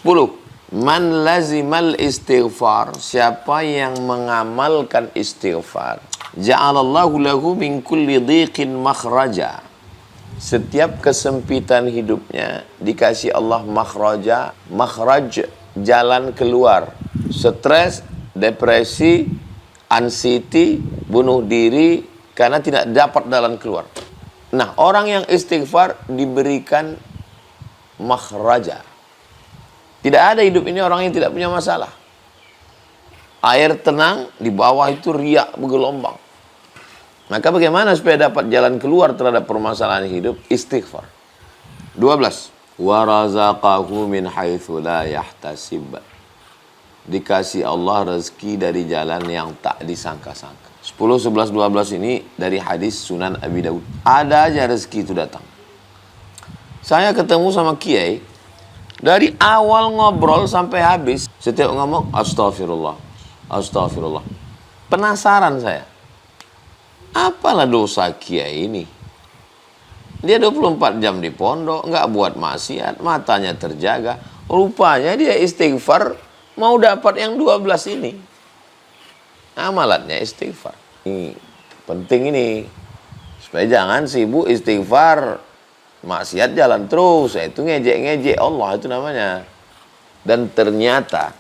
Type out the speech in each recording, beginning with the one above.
10. Man lazimal istighfar, siapa yang mengamalkan istighfar, ja'alallahu lahu min kulli dhiqin makhraja. Setiap kesempitan hidupnya dikasih Allah makhraja, makhraj jalan keluar. Stres, depresi, anxiety, bunuh diri karena tidak dapat jalan keluar. Nah, orang yang istighfar diberikan makhraja. Tidak ada hidup ini orang yang tidak punya masalah. Air tenang, di bawah itu riak bergelombang. Maka bagaimana supaya dapat jalan keluar terhadap permasalahan hidup? Istighfar. 12. Wa razaqahu min haitsu la yahtasib. Dikasih Allah rezeki dari jalan yang tak disangka-sangka. 10, 11, 12 ini dari hadis Sunan Abi Daud. Ada aja rezeki itu datang. Saya ketemu sama kiai, dari awal ngobrol sampai habis, setiap ngomong, astagfirullah, astagfirullah. Penasaran saya. Apalah dosa kiai ini? Dia 24 jam di pondok, nggak buat maksiat, matanya terjaga. Rupanya dia istighfar, mau dapat yang 12 ini. Amalannya istighfar. Ini penting ini. Supaya jangan sibuk istighfar, maksiat jalan terus, itu ngejek-ngejek Allah itu namanya. Dan ternyata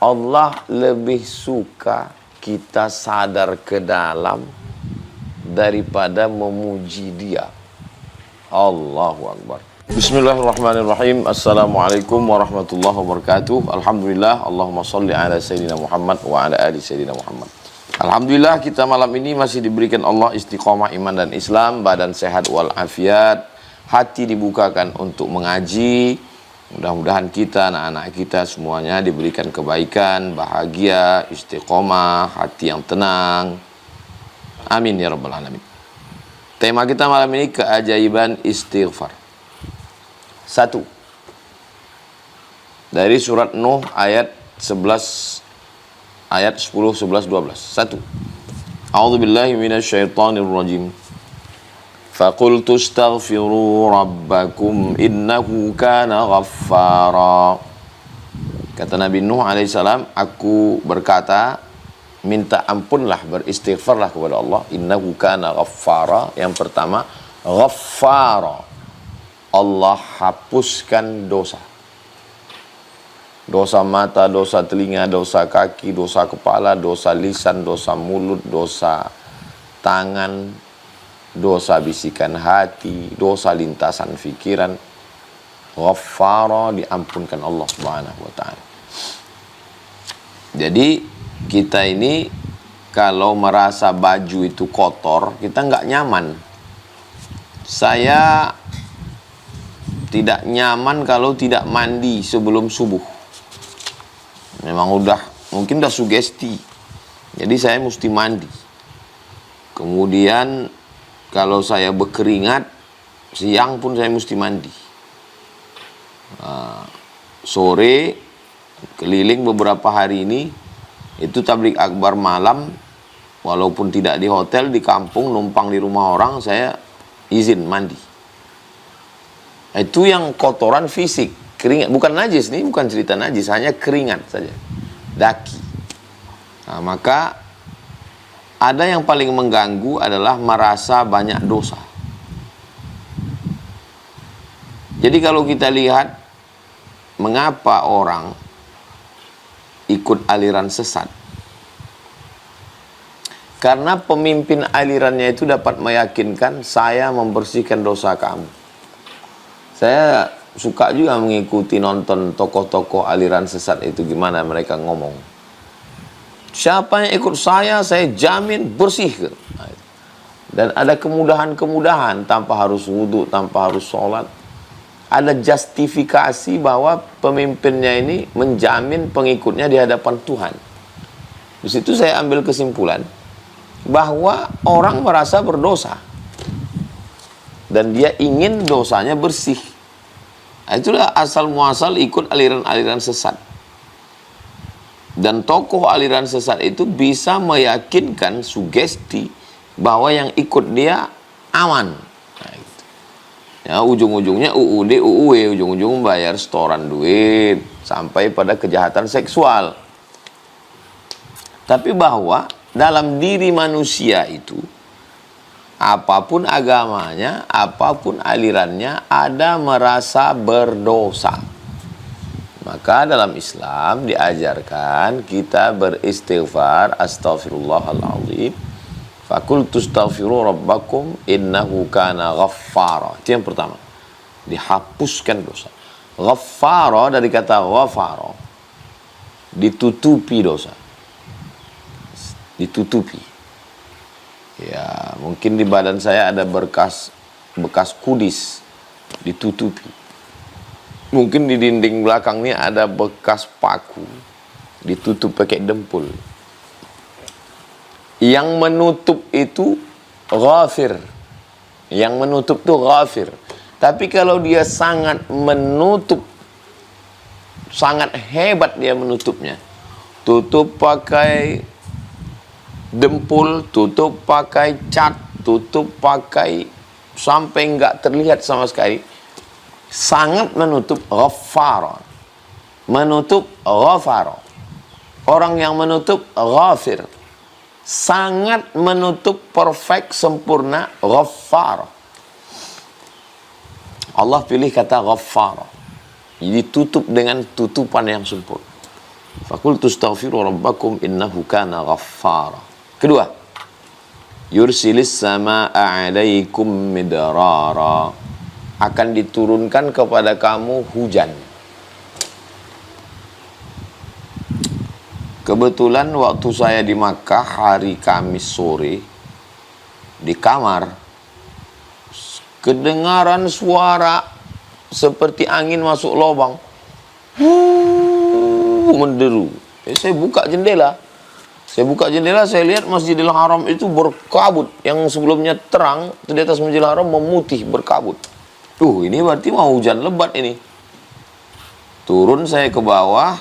Allah lebih suka kita sadar ke dalam daripada memuji Dia. Allahu Akbar. Bismillahirrahmanirrahim. Assalamualaikum warahmatullahi wabarakatuh. Alhamdulillah, Allahumma salli ala Sayyidina Muhammad wa ala ali Sayyidina Muhammad. Alhamdulillah kita malam ini masih diberikan Allah istiqomah iman dan Islam, badan sehat walafiat, hati dibukakan untuk mengaji. Mudah-mudahan kita, anak-anak kita semuanya diberikan kebaikan, bahagia, istiqomah, hati yang tenang. Amin ya rabbal alamin. Tema kita malam ini keajaiban istighfar. 1. Dari surat Nuh ayat 11, ayat 10, 11, 12. 1. A'udzubillahi minasyaitonir rajim. Faqultu astaghfiru rabbakum innahu kana ghaffara. Kata Nabi Nuh alaihissalam, aku berkata, minta ampunlah, beristighfarlah kepada Allah. Innahu kana ghaffara. Yang pertama, ghaffara, Allah hapuskan dosa. Dosa mata, dosa telinga, dosa kaki, dosa kepala, dosa lisan, dosa mulut, dosa tangan, dosa bisikan hati, dosa lintasan fikiran. Ghaffara, diampunkan Allah Subhanahu wa ta'ala. Jadi kita ini kalau merasa baju itu kotor, kita nggak nyaman. Saya tidak nyaman kalau tidak mandi sebelum subuh. Memang mungkin udah sugesti. Jadi saya mesti mandi. Kemudian kalau saya berkeringat, siang pun saya mesti mandi. Sore, keliling beberapa hari ini, itu tablik akbar malam, walaupun tidak di hotel, di kampung, numpang di rumah orang, saya izin mandi. Itu yang kotoran fisik, keringat, bukan najis, ini bukan cerita najis, hanya keringat saja, daki. Nah, maka ada yang paling mengganggu adalah merasa banyak dosa. Jadi kalau kita lihat mengapa orang ikut aliran sesat, karena pemimpin alirannya itu dapat meyakinkan, saya membersihkan dosa kamu. Saya suka juga mengikuti nonton tokoh-tokoh aliran sesat itu, gimana mereka ngomong. Siapa yang ikut saya jamin bersih. Dan ada kemudahan-kemudahan, tanpa harus wudhu, tanpa harus sholat. Ada justifikasi bahwa pemimpinnya ini menjamin pengikutnya di hadapan Tuhan. Di situ saya ambil kesimpulan bahwa orang merasa berdosa dan dia ingin dosanya bersih. Nah, itulah asal muasal ikut aliran-aliran sesat. Dan tokoh aliran sesat itu bisa meyakinkan sugesti bahwa yang ikut dia aman. Nah, gitu. Ya, ujung-ujungnya UUD, UUW, ujung-ujung bayar setoran duit. sampai pada kejahatan seksual. Tapi bahwa dalam diri manusia itu, apapun agamanya, apapun alirannya, ada merasa berdosa. Maka dalam Islam diajarkan kita beristighfar, astaghfirullahaladzim. Fakultu astaghfiru rabbakum innahu kana ghaffara. Itu yang pertama. Dihapuskan dosa. Ghaffara dari kata ghafara. Ditutupi dosa. Ditutupi. Ya, mungkin di badan saya ada bekas kudis, ditutupi. Mungkin di dinding belakang ini ada bekas paku, ditutup pakai dempul. Yang menutup itu ghafir. Yang menutup itu ghafir. Tapi kalau dia sangat menutup, sangat hebat dia menutupnya. Tutup pakai dempul, tutup pakai cat, tutup pakai sampai enggak terlihat sama sekali. Sangat menutup ghaffara. Menutup ghafara. Orang yang menutup ghafir. Sangat menutup perfect, sempurna, ghaffara. Allah pilih kata ghaffara. Jadi tutup dengan tutupan yang sempurna. Fakultu astaghfiru rabbakum innahu kana ghaffara. Kedua, yursilis samaa'a 'alaikum midrara. Akan diturunkan kepada kamu hujan. Kebetulan waktu saya di Makkah hari Kamis sore, di kamar, kedengaran suara seperti angin masuk lubang. Menderu. Saya buka jendela. Saya lihat Masjidil Haram itu berkabut. Yang sebelumnya terang, di atas Masjidil Haram memutih, berkabut. Ini berarti mau hujan lebat ini. Turun saya ke bawah.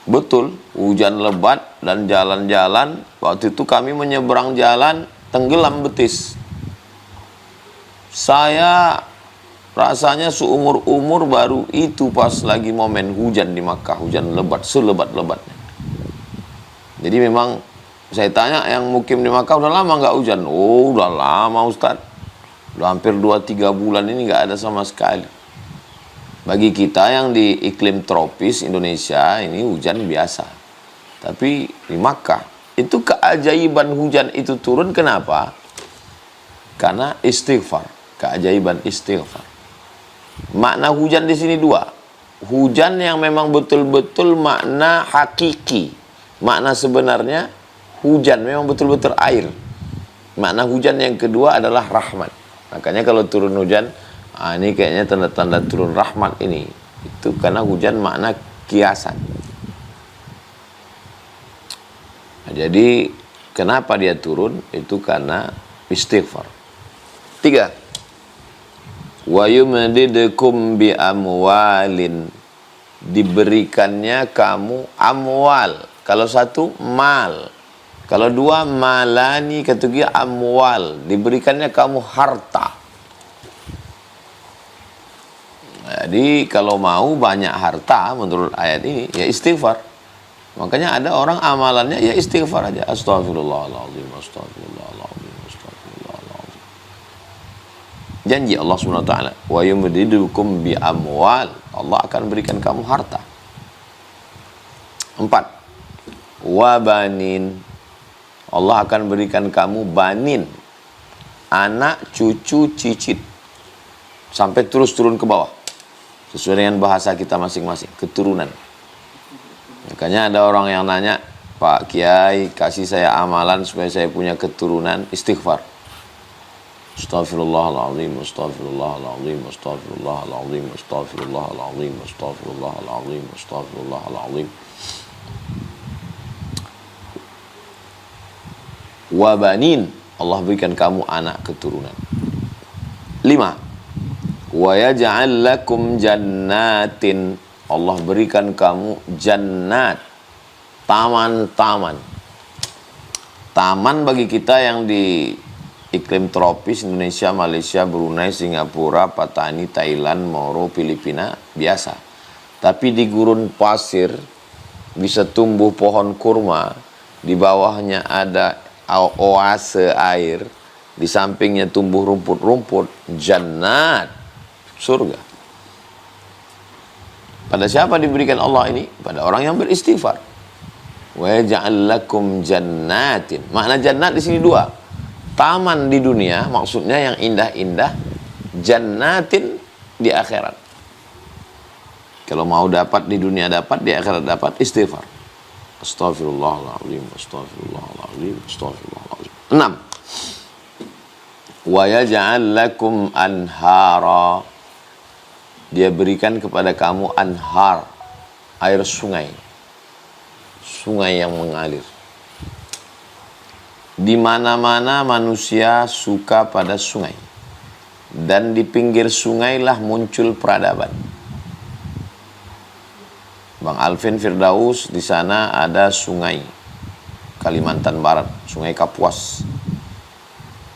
Betul, hujan lebat dan jalan-jalan. Waktu itu kami menyeberang jalan, tenggelam betis. Saya rasanya seumur-umur baru itu pas lagi momen hujan di Makkah. Hujan lebat, selebat-lebatnya. Jadi memang saya tanya yang mukim di Makkah udah lama nggak hujan? Oh, udah lama Ustaz. Udah hampir 2-3 bulan ini nggak ada sama sekali. Bagi kita yang di iklim tropis Indonesia ini hujan biasa. Tapi di Makkah itu keajaiban hujan itu turun kenapa? Karena istighfar, keajaiban istighfar. Makna hujan di sini dua. Hujan yang memang betul-betul makna hakiki. Makna sebenarnya hujan memang betul-betul air. Makna hujan yang kedua adalah rahmat. Makanya kalau turun hujan, ini kayaknya tanda-tanda turun rahmat ini. Itu karena hujan makna kiasan. Jadi kenapa dia turun? Itu karena istighfar. 3. Wa yumdidukum bi amwalin. Diberikannya kamu amwal. Kalau satu, mal. Kalau dua, malani. Ketiga, amwal. Diberikannya kamu harta. Jadi kalau mau banyak harta menurut ayat ini, ya istighfar. Makanya ada orang amalannya ya istighfar aja. Astagfirullahaladzim, astagfirullahaladzim, astagfirullahaladzim. Janji Allah SWT. Wa yumdidukum bi amwal. Allah akan berikan kamu harta. 4. Wabanin. Allah akan berikan kamu banin. Anak, cucu, cicit. Sampai terus turun ke bawah. Sesuai dengan bahasa kita masing-masing. Keturunan. Makanya ada orang yang nanya, Pak Kiai, kasih saya amalan supaya saya punya keturunan. Istighfar. Astaghfirullahaladzim, astaghfirullahaladzim, astaghfirullahaladzim, astaghfirullahaladzim, astaghfirullahaladzim, astaghfirullahaladzim. Wabanin. Allah berikan kamu anak keturunan. 5. Wa yaj'al lakum jannatin. Allah berikan kamu jannat. Taman-taman. Taman bagi kita yang di iklim tropis Indonesia, Malaysia, Brunei, Singapura, Patani, Thailand, Moro, Filipina biasa. Tapi di gurun pasir bisa tumbuh pohon kurma, di bawahnya ada oase air, di sampingnya tumbuh rumput-rumput, jannat, surga. Pada siapa diberikan Allah ini? Pada orang yang beristighfar. Wa yaj'al lakum jannatin. Makna jannat di sini dua. Taman di dunia, maksudnya yang indah-indah, jannatin di akhirat. Kalau mau dapat di dunia dapat, di akhirat dapat, istighfar. Astaghfirullahaladzim, astaghfirullahaladzim, astaghfirullahaladzim. 6. Wa yaj'al lakum anhara. Dia berikan kepada kamu anhar, air sungai. Sungai yang mengalir. Di mana-mana manusia suka pada sungai. Dan di pinggir sungai lah muncul peradaban. Bang Alvin Firdaus, di sana ada sungai Kalimantan Barat, Sungai Kapuas.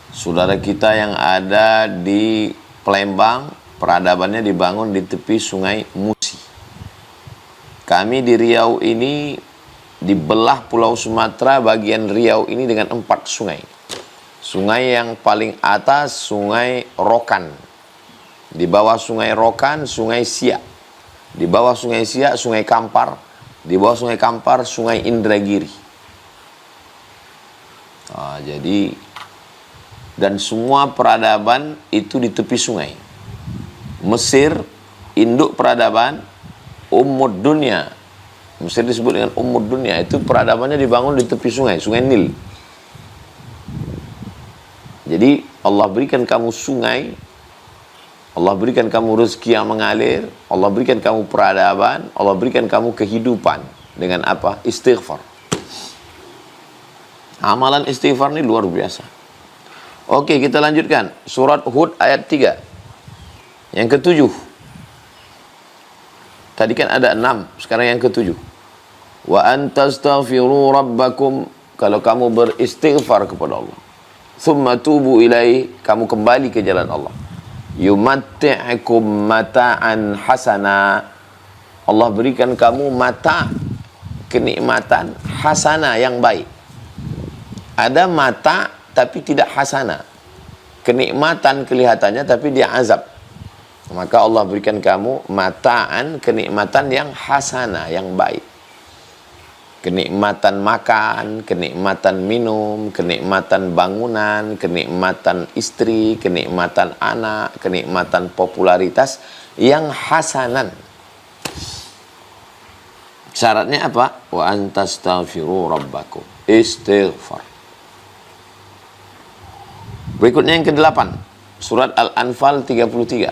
Saudara kita yang ada di Palembang, peradabannya dibangun di tepi Sungai Musi. Kami di Riau ini dibelah Pulau Sumatera bagian Riau ini dengan 4 sungai. Sungai yang paling atas Sungai Rokan. Di bawah Sungai Rokan Sungai Siak. Di bawah Sungai Siak Sungai Kampar. Di bawah Sungai Kampar Sungai Indragiri. Jadi dan semua peradaban itu di tepi sungai. Mesir induk peradaban Ummud Dunya. Mesir disebut dengan Ummud Dunya, itu peradabannya dibangun di tepi sungai, Sungai Nil. Jadi Allah berikan kamu sungai, Allah berikan kamu rezeki yang mengalir, Allah berikan kamu peradaban, Allah berikan kamu kehidupan. Dengan apa? Istighfar. Amalan istighfar ini luar biasa. Oke, kita lanjutkan. Surat Hud ayat 3. Yang ke-7. Tadi kan ada 6, sekarang yang ke-7. Wa antastaghfiru rabbakum. Kalau kamu beristighfar kepada Allah. Thumma tubu ilaih, kamu kembali ke jalan Allah. Yumatti'akum mata'an hasana. Allah berikan kamu mata, kenikmatan hasana yang baik. Ada mata tapi tidak hasana. Kenikmatan kelihatannya tapi dia azab. Maka Allah berikan kamu mata'an, kenikmatan yang hasana, yang baik. Kenikmatan makan, kenikmatan minum, kenikmatan bangunan, kenikmatan istri, kenikmatan anak, kenikmatan popularitas yang hasanan. Syaratnya apa? Wa antastaghfiru rabbakum. Istighfar. Berikutnya yang ke-8. Surat Al-Anfal 33.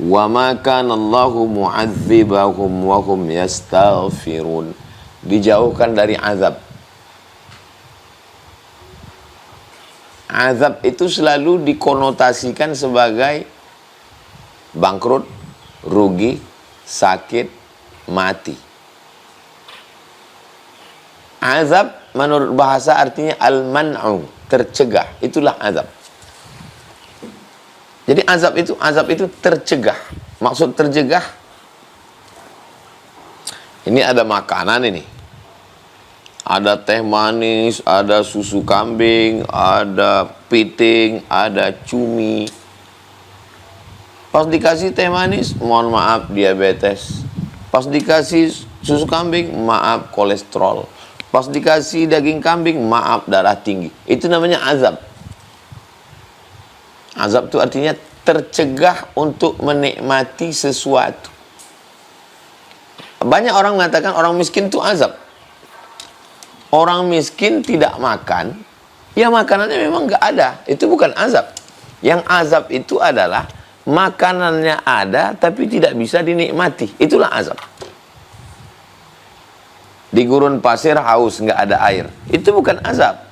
Wa ma kana Allahu mu'adzibahum wa hum yastaghfirun. Dijauhkan dari azab. Azab itu selalu dikonotasikan sebagai bangkrut, rugi, sakit, mati. Azab menurut bahasa artinya al-man'u, tercegah. Itulah azab. Jadi azab itu tercegah. Maksud tercegah, ini ada makanan ini. Ada teh manis, ada susu kambing, ada piting, ada cumi. Pas dikasih teh manis, mohon maaf diabetes. Pas dikasih susu kambing, maaf kolesterol. Pas dikasih daging kambing, maaf darah tinggi. Itu namanya azab. Azab itu artinya tercegah untuk menikmati sesuatu. Banyak orang mengatakan orang miskin itu azab. Orang miskin tidak makan, ya makanannya memang nggak ada. Itu bukan azab. Yang azab itu adalah makanannya ada tapi tidak bisa dinikmati. Itulah azab. Di gurun pasir haus, nggak ada air. Itu bukan azab.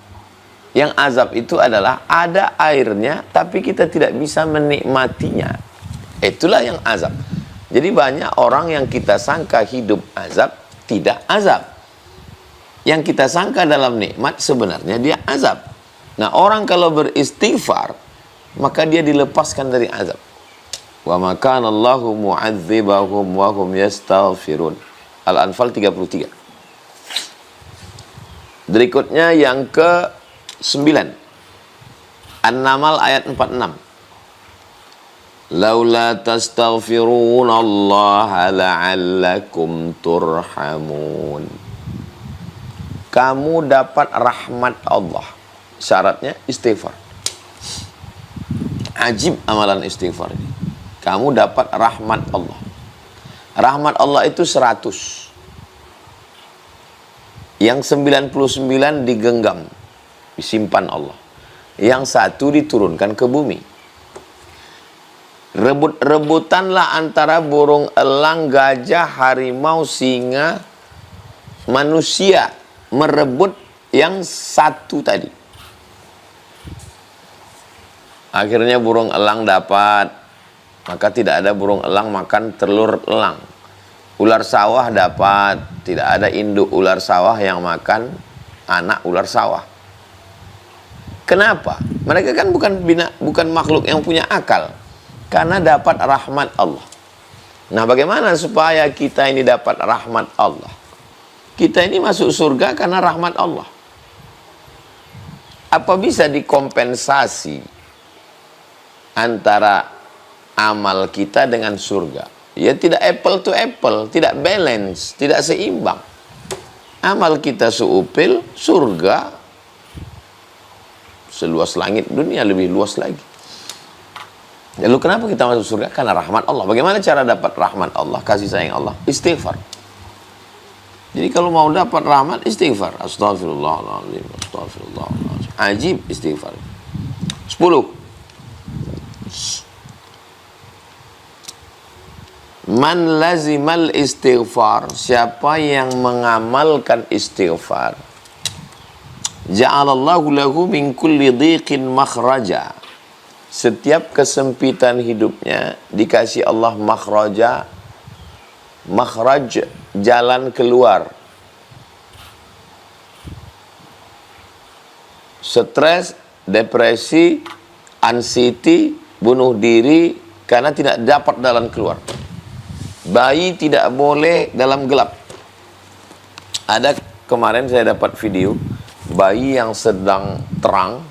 Yang azab itu adalah ada airnya tapi kita tidak bisa menikmatinya. Itulah yang azab. Jadi banyak orang yang kita sangka hidup azab, tidak azab. Yang kita sangka dalam nikmat sebenarnya dia azab. Nah, orang kalau beristighfar, maka dia dilepaskan dari azab. Wa ma kana Allahu mu'adzibahum wa hum yastaghfirun. Al-Anfal 33. Berikutnya yang ke-9. An-Naml ayat 46. Laula tastaghfirunallaha la'allakum turhamun. Kamu dapat rahmat Allah. Syaratnya istighfar. Ajib amalan istighfar ini. Kamu dapat rahmat Allah. Rahmat Allah itu 100. Yang 99 digenggam, disimpan Allah. Yang 1 diturunkan ke bumi. Rebut-rebutanlah antara burung elang, gajah, harimau, singa, manusia. Merebut yang 1 tadi. Akhirnya burung elang dapat. Maka tidak ada burung elang makan telur elang. Ular sawah dapat. Tidak ada induk ular sawah yang makan anak ular sawah. Kenapa? Mereka kan bukan makhluk yang punya akal. Karena dapat rahmat Allah. Nah, bagaimana supaya kita ini dapat rahmat Allah? Kita ini masuk surga karena rahmat Allah. Apa bisa dikompensasi antara amal kita dengan surga? Ya tidak apple to apple, tidak balance, tidak seimbang. Amal kita seupil, surga seluas langit, dunia lebih luas lagi. Lalu kenapa kita masuk surga? Karena rahmat Allah. Bagaimana cara dapat rahmat Allah, kasih sayang Allah? Istighfar. Jadi kalau mau dapat rahmat, istighfar. Astaghfirullahaladzim, astaghfirullahaladzim. Ajib istighfar. 10. Man lazimal istighfar. Siapa yang mengamalkan istighfar, ja'alallahu lahu min kulli dhiqin makhraja. Setiap kesempitan hidupnya dikasih Allah makhraja. Makhraj, jalan keluar. Stres, depresi, anxiety, bunuh diri karena tidak dapat jalan keluar. Bayi tidak boleh dalam gelap. Ada kemarin saya dapat video bayi yang sedang terang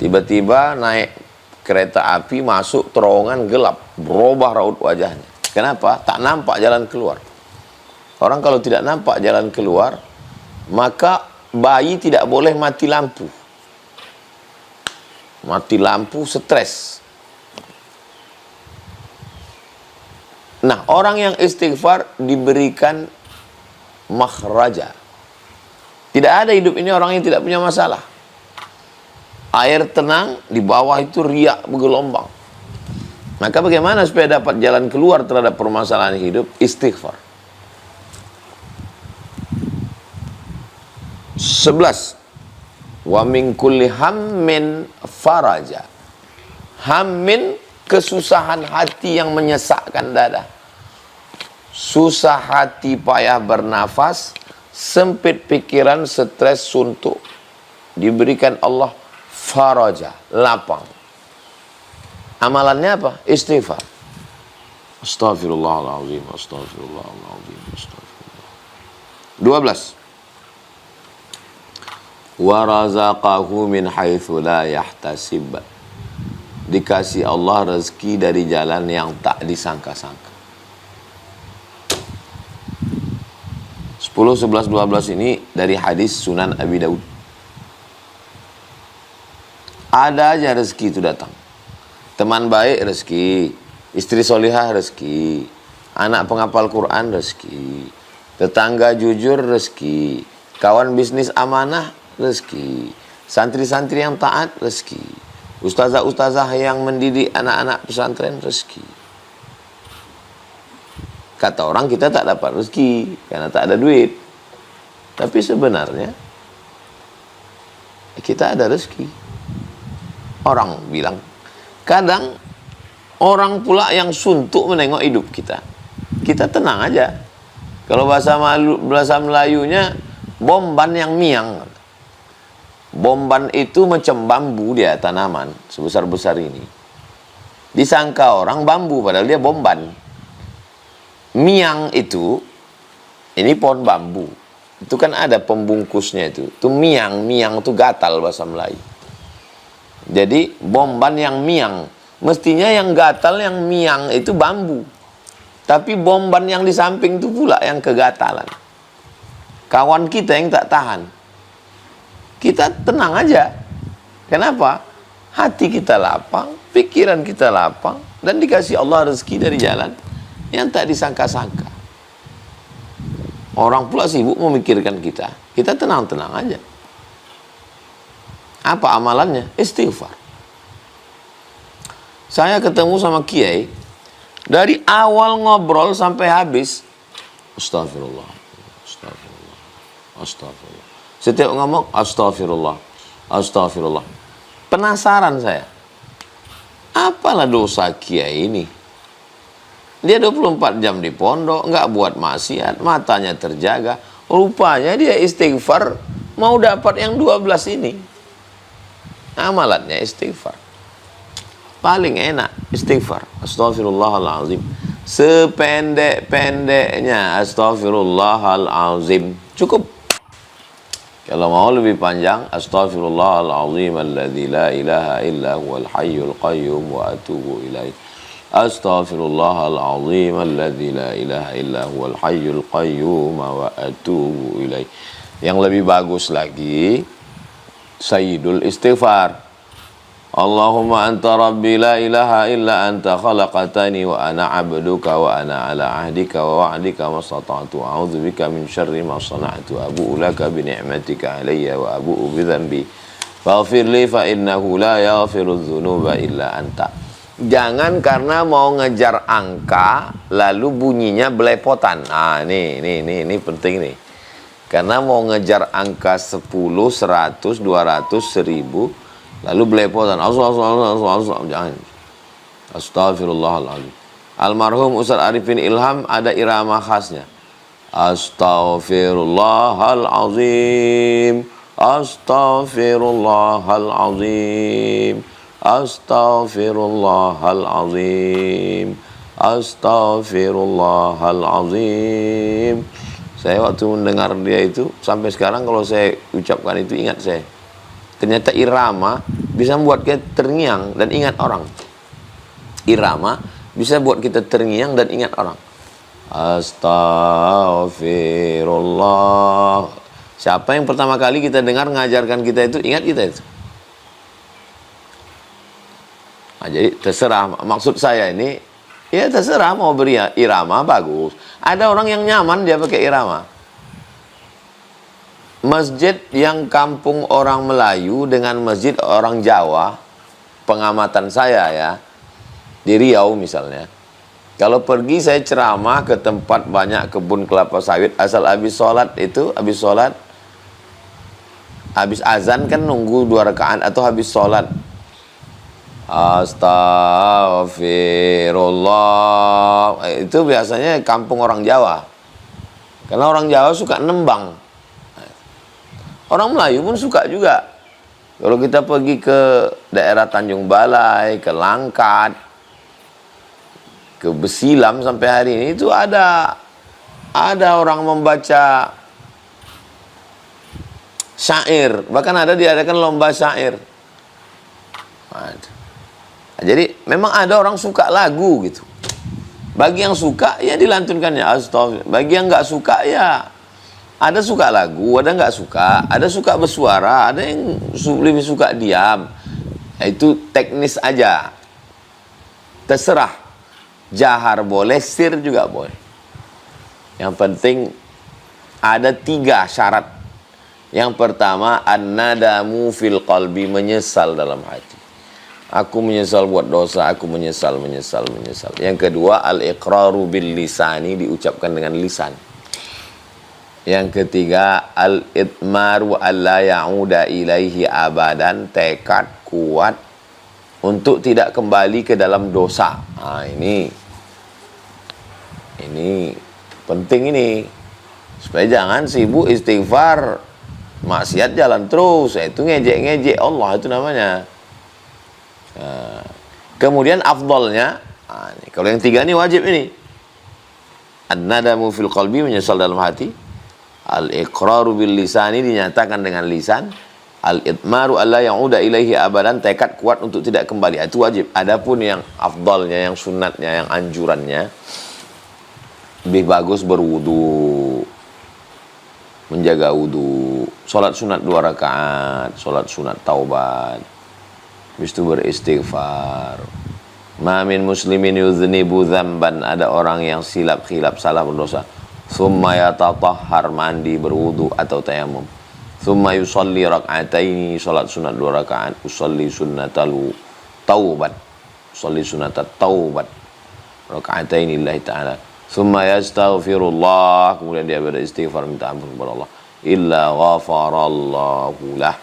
tiba-tiba naik kereta api masuk terowongan gelap, berubah raut wajahnya. Kenapa? Tak nampak jalan keluar. Orang kalau tidak nampak jalan keluar, maka bayi tidak boleh mati lampu. Mati lampu stres. Nah, orang yang istighfar diberikan makhraja. Tidak ada hidup ini orang yang tidak punya masalah. Air tenang, di bawah itu riak bergelombang. Maka bagaimana supaya dapat jalan keluar terhadap permasalahan hidup? Istighfar. 11. Wa min kulli hammin faraja. Hammin, kesusahan hati yang menyesakkan dada. Susah hati, payah bernafas, sempit pikiran, stres, suntuk. Diberikan Allah faraja, lapang. Amalannya apa? Istighfar. Astaghfirullahaladzim, astaghfirullahaladzim, astaghfirullah. 12. Wa razaqahu min haitsu la yahtasib. Dikasih Allah rezeki dari jalan yang tak disangka-sangka. 10, 11, 12 ini dari hadis Sunan Abi Daud. Ada aja rezeki itu datang. Teman baik rezeki, istri solihah rezeki, anak penghafal Quran rezeki, tetangga jujur rezeki, kawan bisnis amanah rezeki, santri-santri yang taat rezeki, ustazah-ustazah yang mendidik anak-anak pesantren rezeki. Kata orang kita tak dapat rezeki karena tak ada duit. Tapi sebenarnya kita ada rezeki. Orang bilang, kadang orang pula yang suntuk menengok hidup kita. Kita tenang aja. Kalau bahasa Melayunya, bomban yang miang. Bomban itu macam bambu dia, tanaman sebesar-besar ini. Disangka orang bambu, padahal dia bomban. Miang itu, ini pohon bambu. Itu kan ada pembungkusnya itu. Itu miang, miang itu gatal bahasa Melayu. Jadi bomban yang miang. Mestinya yang gatal, yang miang itu bambu. Tapi bomban yang di samping itu pula yang kegatalan. Kawan kita yang tak tahan. Kita tenang aja. Kenapa? Hati kita lapang, pikiran kita lapang, dan dikasih Allah rezeki dari jalan yang tak disangka-sangka. Orang pula sibuk memikirkan kita. Kita tenang-tenang aja. Apa amalannya? Istighfar. Saya ketemu sama Kiai, dari awal ngobrol sampai habis, astagfirullah, astagfirullah, astagfirullah. Setiap ngomong, astagfirullah, astagfirullah. Penasaran saya, apalah dosa Kiai ini? Dia 24 jam di pondok, nggak buat maksiat, matanya terjaga. Rupanya dia istighfar, mau dapat yang 12 ini. Amalannya istighfar. Paling enak istighfar. Astaghfirullahaladzim. Sependek-pendeknya astaghfirullahaladzim. Cukup. Kalau mau lebih panjang, astaghfirullahaladzim alladzi la ilaha illa huwal hayyul qayyum wa atubu ilaih. Astaghfirullahaladzim alladzi la ilaha illa huwal hayyul qayyum wa atubu ilaih. Yang lebih bagus lagi, sayyidul istighfar. Allahumma anta rabbi la ilaha illa anta khalaqatani wa ana abduka wa ana ala ahdika wa wa'dika mastata'tu a'udzubika min syarri ma sana'tu abu'u laka bi ni'matika alayya wa abu'u bi dhanbi faghfir li fa innahu la yaghfiru dzunuba illa anta. Jangan karena mau ngejar angka lalu bunyinya belepotan. Nah, ini penting nih. Karena mau ngejar angka 10, 100, 200, 1000 lalu belepotan, jangan. Astaghfirullahaladzim. Almarhum Ustaz Arifin Ilham ada irama khasnya. Astaghfirullahaladzim, astaghfirullahaladzim, astaghfirullahaladzim, astaghfirullahaladzim. Saya waktu mendengar dia itu, sampai sekarang kalau saya ucapkan itu ingat saya. Ternyata irama bisa membuat kita terngiang dan ingat orang. Irama bisa buat kita terngiang dan ingat orang. Astaghfirullah. Siapa yang pertama kali kita dengar mengajarkan kita itu, ingat kita itu. Nah, jadi terserah. Maksud saya ini, ya terserah mau beri irama bagus. Ada orang yang nyaman dia pakai irama. Masjid yang kampung orang Melayu dengan masjid orang Jawa, pengamatan saya ya, di Riau misalnya. Kalau pergi saya ceramah ke tempat banyak kebun kelapa sawit, asal habis sholat itu, habis azan kan nunggu 2 rakaat atau habis sholat. Astagfirullah. Itu biasanya kampung orang Jawa. Karena orang Jawa suka nembang. Orang Melayu pun suka juga. Kalau kita pergi ke daerah Tanjung Balai, ke Langkat, ke Besilam sampai hari ini itu ada orang membaca syair. Bahkan ada diadakan lomba syair. Nah, jadi memang ada orang suka lagu gitu. Bagi yang suka ya dilantunkannya astagfirullah. Bagi yang nggak suka ya ada suka lagu, ada nggak suka, ada suka bersuara, ada yang lebih suka diam. Nah, itu teknis aja. Terserah. Jahar boleh, sir juga boleh. Yang penting ada 3 syarat. Yang pertama, an-nadamu fil qalbi, menyesal dalam hati. Aku menyesal buat dosa, aku menyesal. Yang kedua, al-iqraru bil lisani, diucapkan dengan lisan. Yang ketiga, al-itmaru alla ya'uda ilaihi abadan, tekad kuat untuk tidak kembali ke dalam dosa. Nah, ini penting ini. Supaya jangan sibuk istighfar, maksiat jalan terus. Itu ngejek-ngejek Allah itu namanya. Nah, Kemudian afdolnya, ini, kalau yang 3 ini wajib ini. An-nadamu fil qalbi, menyesal dalam hati. Al-iqraru bil lisani, dinyatakan dengan lisan. Al-idmaru alla ya'uda ilaihi abadan, tekad kuat untuk tidak kembali. Itu wajib. Adapun yang afdalnya, yang sunatnya, yang anjurannya, lebih bagus berwudu, menjaga wudu, sholat sunat 2 rakaat, sholat sunat taubat, habis itu beristighfar. Ma min muslimin yuznibu dzamban, ada orang yang silap khilaf salah berdosa, thumma yatatahhar, mandi berwudu atau tayamum, thumma yusalli rak'ataini, salat sunat 2 rakaat, usalli sunnatal taubat, usalli sunnatat taubat rak'ataini lillahi ta'ala, thumma yastaghfirullah, kemudian dia beristighfar minta ampun kepada Allah, illa ghafarallahu lah,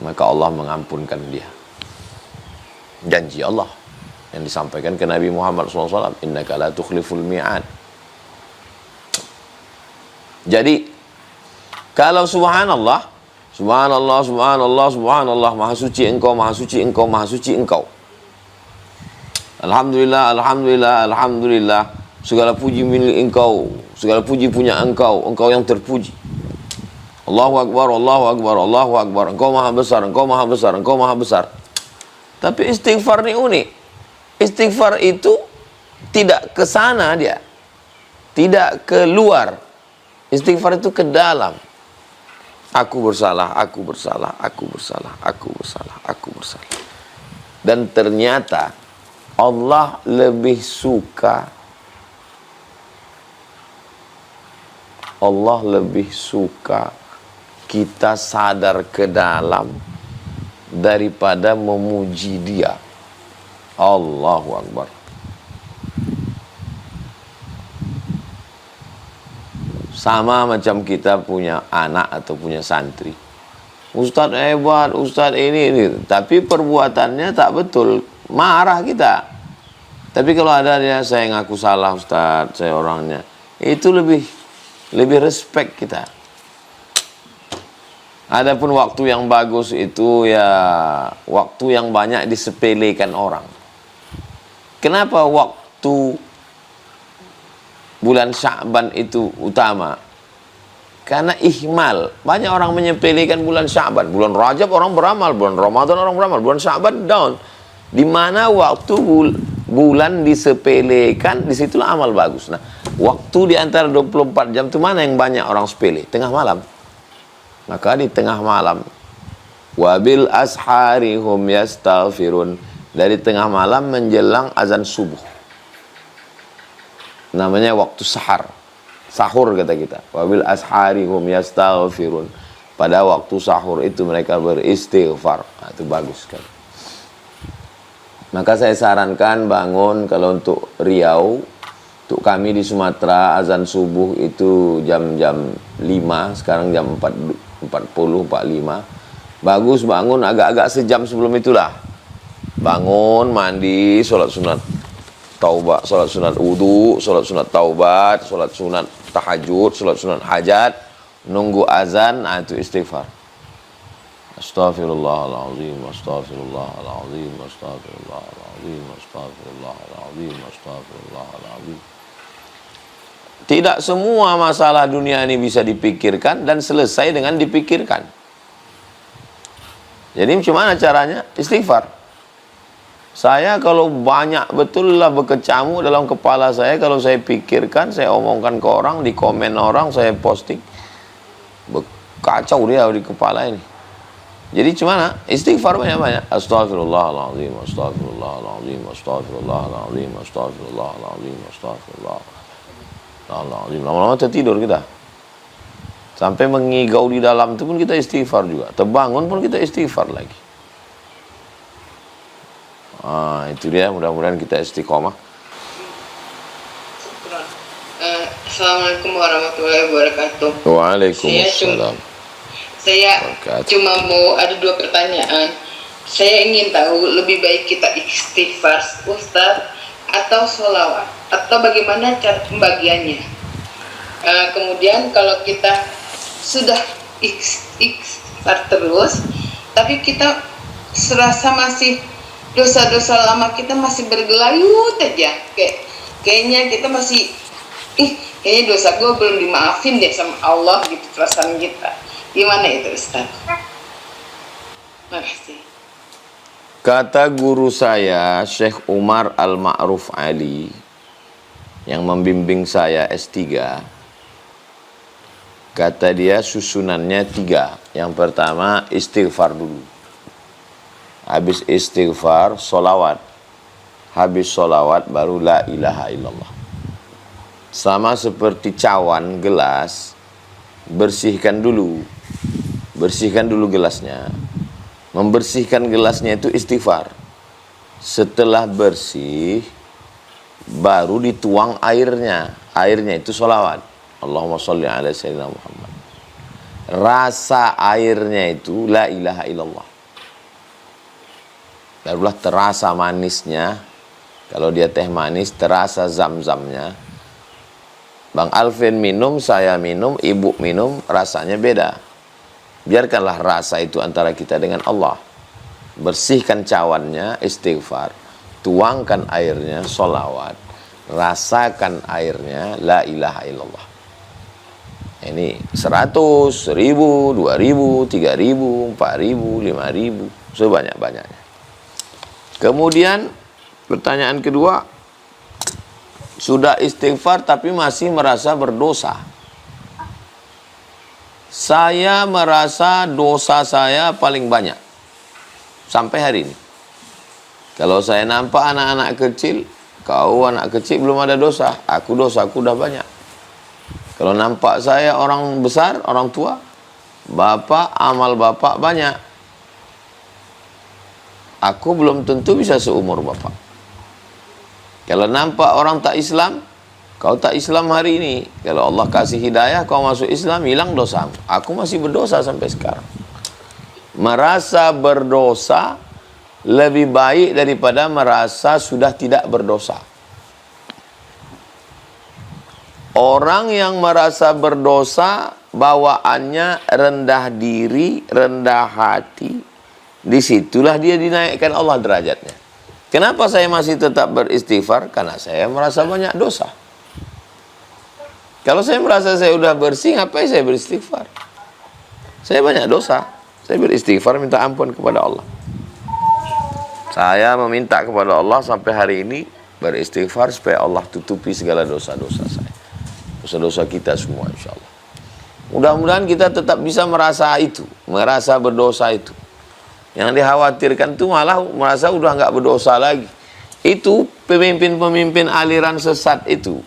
maka Allah mengampunkan dia. Janji Allah yang disampaikan ke Nabi Muhammad SAW, innaka la tukhliful mi'ad. Jadi kalau subhanallah, subhanallah, subhanallah, subhanallah, maha suci engkau, maha suci engkau, maha suci engkau, alhamdulillah, alhamdulillah, alhamdulillah, segala puji milik engkau, segala puji punya engkau, engkau yang terpuji, Allahu Akbar, Allahu Akbar, Allahu Akbar, engkau maha besar, engkau maha besar, engkau maha besar. Tapi istighfar ini unik. Istighfar itu tidak ke sana dia, tidak keluar. Istighfar itu ke dalam. Aku bersalah, aku bersalah, aku bersalah, aku bersalah, aku bersalah. Dan ternyata Allah lebih suka, Allah lebih suka kita sadar ke dalam daripada memuji dia. Allahu Akbar. Sama macam kita punya anak atau punya santri, Ustadz hebat, Ustadz ini. Tapi perbuatannya tak betul, marah kita. Tapi kalau ada dia, saya ngaku salah Ustadz, saya orangnya, itu lebih respect kita. Adapun waktu yang bagus itu ya waktu yang banyak disepelekan orang. Kenapa waktu bulan Sya'ban itu utama? Karena ihmal. Banyak orang menyepelekan bulan Sya'ban. Bulan Rajab orang beramal, bulan Ramadan orang beramal, bulan Sya'ban down. Di mana waktu bulan disepelekan, disitulah amal bagus. Nah, waktu di antara 24 jam itu mana yang banyak orang sepele? Tengah malam. Maka di tengah malam, wabil ashari hum yastaghfirun, dari tengah malam menjelang azan subuh, namanya waktu sahar, sahur kata kita. Wabil ashari hum yastaghfirun, pada waktu sahur itu mereka beristighfar. Nah, itu bagus kan. Maka saya sarankan bangun, kalau untuk Riau, untuk kami di Sumatera azan subuh itu jam 5, sekarang jam 4:40, 45. Bagus bangun agak-agak sejam sebelum itulah. Bangun, mandi, sholat sunat taubat, sholat sunat wudu, sholat sunat taubat, sholat sunat tahajud, sholat sunat hajat, nunggu azan, nah itu istighfar. Astaghfirullahaladzim, astaghfirullahaladzim, astaghfirullahaladzim, astaghfirullahaladzim, astaghfirullahaladzim. Tidak semua masalah dunia ini bisa dipikirkan dan selesai dengan dipikirkan. Jadi gimana caranya? Istighfar. Saya kalau banyak betul lah berkecamuk dalam kepala saya, kalau saya pikirkan, saya omongkan ke orang, di komen orang, saya posting, kacau dia di kepala ini. Jadi gimana? Istighfar banyak-banyak. Astaghfirullahaladzim, astaghfirullahaladzim, astaghfirullahaladzim, astaghfirullahaladzim, astaghfirullahaladzim. Lama-lama tertidur kita. Sampai mengigau di dalam itu pun kita istighfar juga. Terbangun pun kita istighfar lagi. Itu dia, mudah-mudahan kita istiqomah. Assalamualaikum warahmatullahi wabarakatuh. Waalaikumsalam. Saya cuma mau ada 2 pertanyaan. Saya ingin tahu lebih baik kita istighfar Ustaz atau sholawat, atau bagaimana cara pembagiannya. Kemudian kalau kita sudah istighfar terus, tapi kita serasa masih dosa-dosa lama kita masih bergelayut aja, kayaknya kita masih kayaknya dosa gue belum dimaafin deh sama Allah gitu, perasaan kita. Gimana itu Ustaz? Makasih. Kata guru saya, Syekh Umar Al-Ma'ruf Ali, yang membimbing saya S3, kata dia susunannya 3. Yang pertama istighfar dulu. Habis istighfar, solawat. Habis solawat baru la ilaha illallah. Sama seperti cawan gelas, bersihkan dulu gelasnya. Membersihkan gelasnya itu istighfar. Setelah bersih, baru dituang airnya. Airnya itu sholawat. Allahumma sholli ala sayyidina Muhammad. Rasa airnya itu la ilaha illallah. Barulah terasa manisnya. Kalau dia teh manis, terasa zam-zamnya. Bang Alvin minum, saya minum, ibu minum, rasanya beda. Biarkanlah rasa itu antara kita dengan Allah. Bersihkan cawannya, istighfar. Tuangkan airnya, sholawat. Rasakan airnya, la ilaha illallah. Ini 100, 1000, 2000, 3000, 4000, 5000, sebanyak-banyaknya. Kemudian pertanyaan kedua, sudah istighfar tapi masih merasa berdosa. Saya merasa dosa saya paling banyak sampai hari ini. Kalau saya nampak anak-anak kecil, kau anak kecil belum ada dosa, dosaku udah banyak. Kalau nampak saya orang besar, orang tua, bapak, amal bapak banyak. Aku belum tentu bisa seumur bapak. Kalau nampak orang tak Islam, kau tak Islam hari ini. Kalau Allah kasih hidayah, kau masuk Islam, hilang dosa. Aku masih berdosa sampai sekarang. Merasa berdosa lebih baik daripada merasa sudah tidak berdosa. Orang yang merasa berdosa, bawaannya rendah diri, rendah hati. Disitulah dia dinaikkan Allah derajatnya. Kenapa saya masih tetap beristighfar? Karena saya merasa banyak dosa. Kalau saya merasa saya udah bersih, ngapain saya beristighfar? Saya banyak dosa. Saya beristighfar, minta ampun kepada Allah. Saya meminta kepada Allah sampai hari ini beristighfar supaya Allah tutupi segala dosa-dosa saya. Dosa-dosa kita semua insya Allah. Mudah-mudahan kita tetap bisa merasa itu, merasa berdosa itu. Yang dikhawatirkan itu malah merasa udah nggak berdosa lagi. Itu pemimpin-pemimpin aliran sesat itu.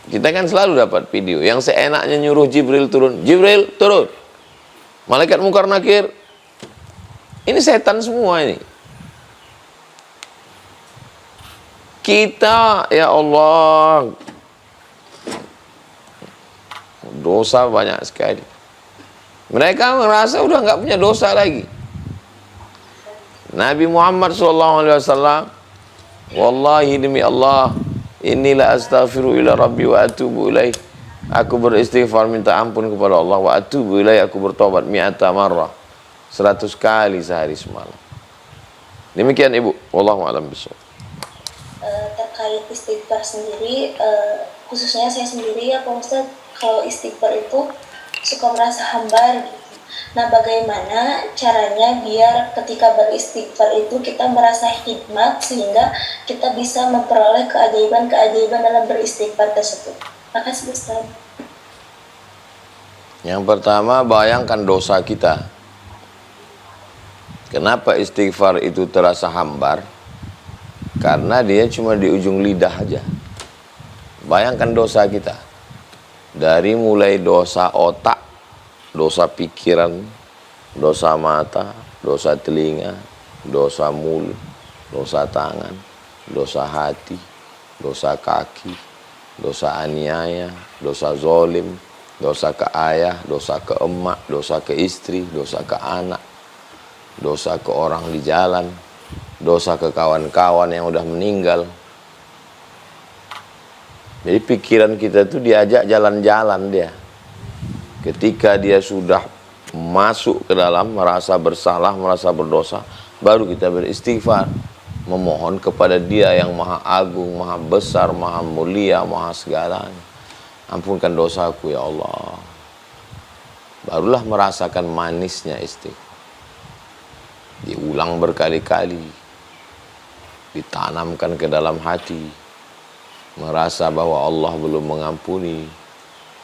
Kita kan selalu dapat video yang seenaknya nyuruh Jibril turun. Jibril turun. Malaikat Munkar Nakir. Ini setan semua ini. Kita ya Allah, dosa banyak sekali. Mereka merasa udah nggak punya dosa lagi. Nabi Muhammad SAW, wallahi demi Allah, inilah astaghfiru ila rabbi wa atubu ilaih. Aku beristighfar minta ampun kepada Allah, wa atubu ilaih, aku bertobat mi'ata marrah, 100 kali sehari semalam. Demikian Ibu, wallahu a'lam bishawab. Terkait istighfar sendiri, khususnya saya sendiri ya Pak Ustadz, kalau istighfar itu suka merasa hambar gitu. Nah, bagaimana caranya biar ketika beristighfar itu kita merasa hikmat sehingga kita bisa memperoleh keajaiban-keajaiban dalam beristighfar tersebut? Makasih Ustaz. Yang pertama, bayangkan dosa kita. Kenapa istighfar itu terasa hambar? Karena dia cuma di ujung lidah aja. Bayangkan dosa kita. Dari mulai dosa otak, dosa pikiran, dosa mata, dosa telinga, dosa mulut, dosa tangan, dosa hati, dosa kaki, dosa aniaya, dosa zolim, dosa ke ayah, dosa ke emak, dosa ke istri, dosa ke anak, dosa ke orang di jalan, dosa ke kawan-kawan yang udah meninggal. Jadi pikiran kita tuh diajak jalan-jalan dia. Ketika dia sudah masuk ke dalam, merasa bersalah, merasa berdosa, baru kita beristighfar, memohon kepada Dia yang Maha Agung, Maha Besar, Maha Mulia, Maha segalanya. Ampunkan dosaku ya Allah. Barulah merasakan manisnya istighfar. Diulang berkali-kali, ditanamkan ke dalam hati, merasa bahwa Allah belum mengampuni,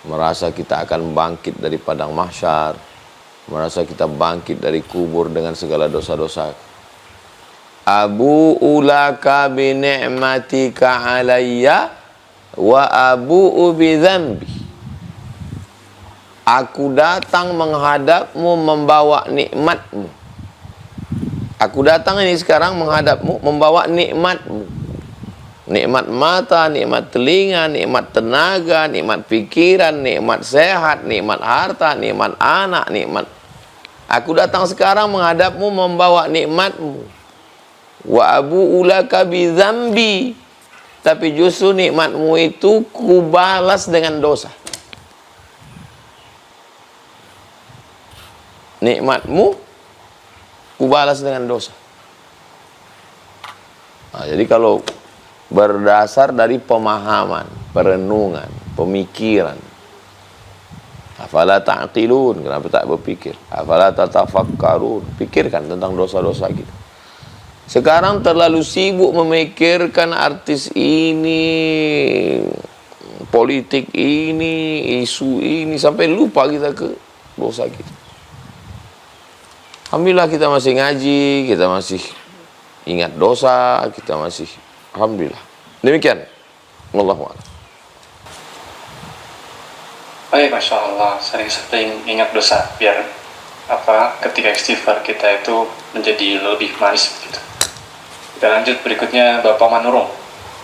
merasa kita akan bangkit dari padang mahsyar, merasa kita bangkit dari kubur dengan segala dosa-dosa. Abu'u laka bi ni'matika alayya wa abu'u bi dzambi. Aku datang menghadapmu membawa nikmatmu. Aku datang ini sekarang menghadapmu membawa nikmatmu. Nikmat mata, nikmat telinga, nikmat tenaga, nikmat pikiran, nikmat sehat, nikmat harta, nikmat anak, nikmat. Aku datang sekarang menghadapmu membawa nikmatmu. Wa abu'u laka bi dzambi. Tapi justru nikmatmu itu kubalas dengan dosa. Nikmatmu kubalas dengan dosa. Nah, jadi kalau berdasar dari pemahaman, perenungan, pemikiran, afala ta'qilun, kenapa tak berpikir? Afala tatafakkarun, pikirkan tentang dosa-dosa kita. Sekarang terlalu sibuk memikirkan artis ini, politik ini, isu ini, sampai lupa kita ke dosa kita. Alhamdulillah kita masih ngaji, kita masih ingat dosa, kita masih alhamdulillah. Demikian. Wallahu a'lam. Baik, Masya Allah, sering-sering ingat dosa biar ketika istighfar kita itu menjadi lebih manis gitu. Kita lanjut berikutnya Bapak Manurung.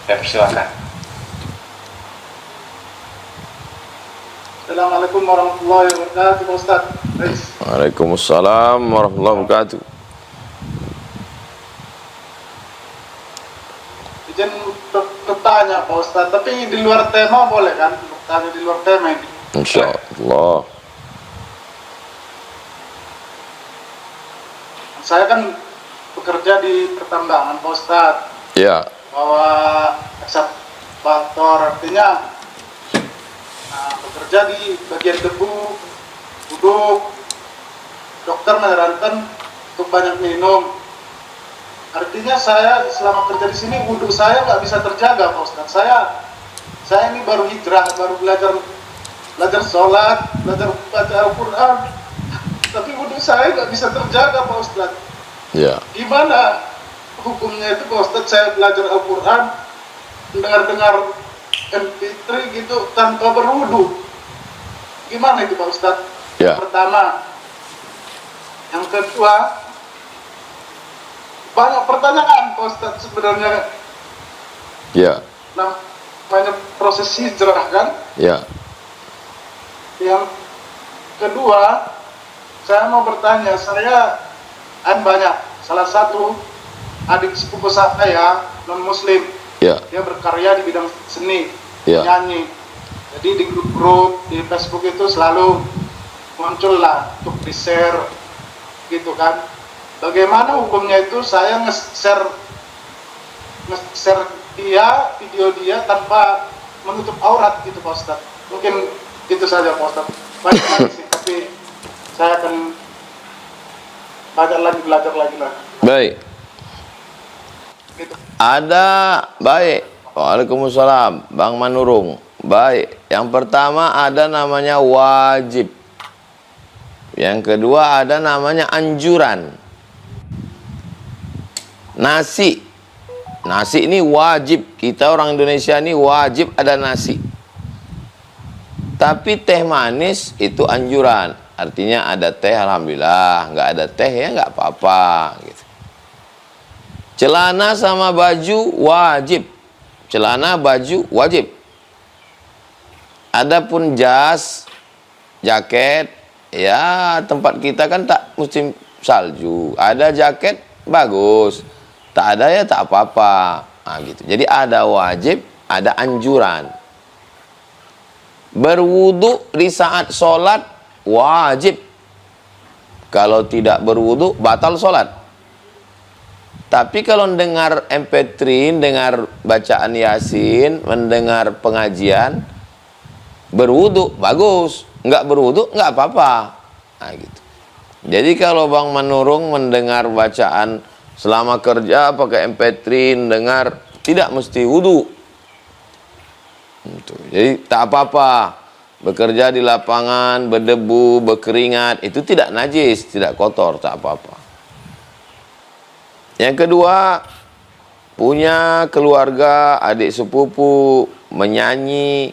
Ya, persilakan. Assalamualaikum warahmatullahi wabarakatuh, Pak Ustaz. Waalaikumsalam warahmatullahi wabarakatuh. Izin bertanya Pak Ustaz, tapi di luar tema boleh kan? Bertanya di luar tema ini. Insya Allah. Saya kan bekerja di pertambangan Pak Ustaz. Ya. Bawa ekskavator, artinya bekerja di bagian debu, duduk. Dokter menyarankan untuk banyak minum. Artinya saya selama kerja di sini wudhu saya nggak bisa terjaga Pak Ustaz. Saya ini baru hijrah, baru belajar sholat, belajar baca Al-Quran, tapi wudhu saya nggak bisa terjaga Pak Ustaz. Ya. Gimana hukumnya itu Pak Ustaz? Saya belajar Al-Quran, dengar MP3 gitu tanpa berwudhu. Gimana itu Pak Ustaz? Ya. Pertama. Yang kedua, banyak pertanyaan Pak Ustaz sebenarnya. Ya. Namanya proses hijrah kan? Ya. Yang kedua, saya mau bertanya, saya banyak, salah satu adik sepupu saya non muslim, Ya. dia berkarya di bidang seni, Ya. nyanyi. Jadi di grup-grup di Facebook itu selalu muncul lah untuk di-share gitu kan. Bagaimana hukumnya itu saya nge-share video dia tanpa menutup aurat gitu Pak Ustaz. Mungkin itu saja Pak Ustaz. Banyak lagi sih, tapi saya akan belajar lagi lah. Baik. Gitu. Ada baik. Waalaikumsalam, Bang Manurung. Baik. Yang pertama ada namanya wajib. Yang kedua ada namanya anjuran. Nasi. Nasi ini wajib. Kita orang Indonesia ini wajib ada nasi. Tapi teh manis itu anjuran. Artinya ada teh alhamdulillah, nggak ada teh ya nggak apa-apa gitu. Celana sama baju wajib. Celana baju wajib. Adapun jas, jaket, ya tempat kita kan tak musim salju. Ada jaket bagus, tak ada ya tak apa-apa. Nah, gitu. Jadi ada wajib, ada anjuran. Berwudu di saat sholat wajib. Kalau tidak berwudu batal sholat. Tapi kalau dengar MP3, dengar bacaan Yasin, mendengar pengajian, berwudu, bagus. Enggak berwudu, enggak apa-apa. Nah, gitu. Jadi kalau Bang Manurung mendengar bacaan selama kerja pakai MP3, dengar, tidak mesti wudu. Jadi tak apa-apa. Bekerja di lapangan, berdebu, berkeringat, itu tidak najis, tidak kotor, tak apa-apa. Yang kedua, punya keluarga, adik sepupu, menyanyi.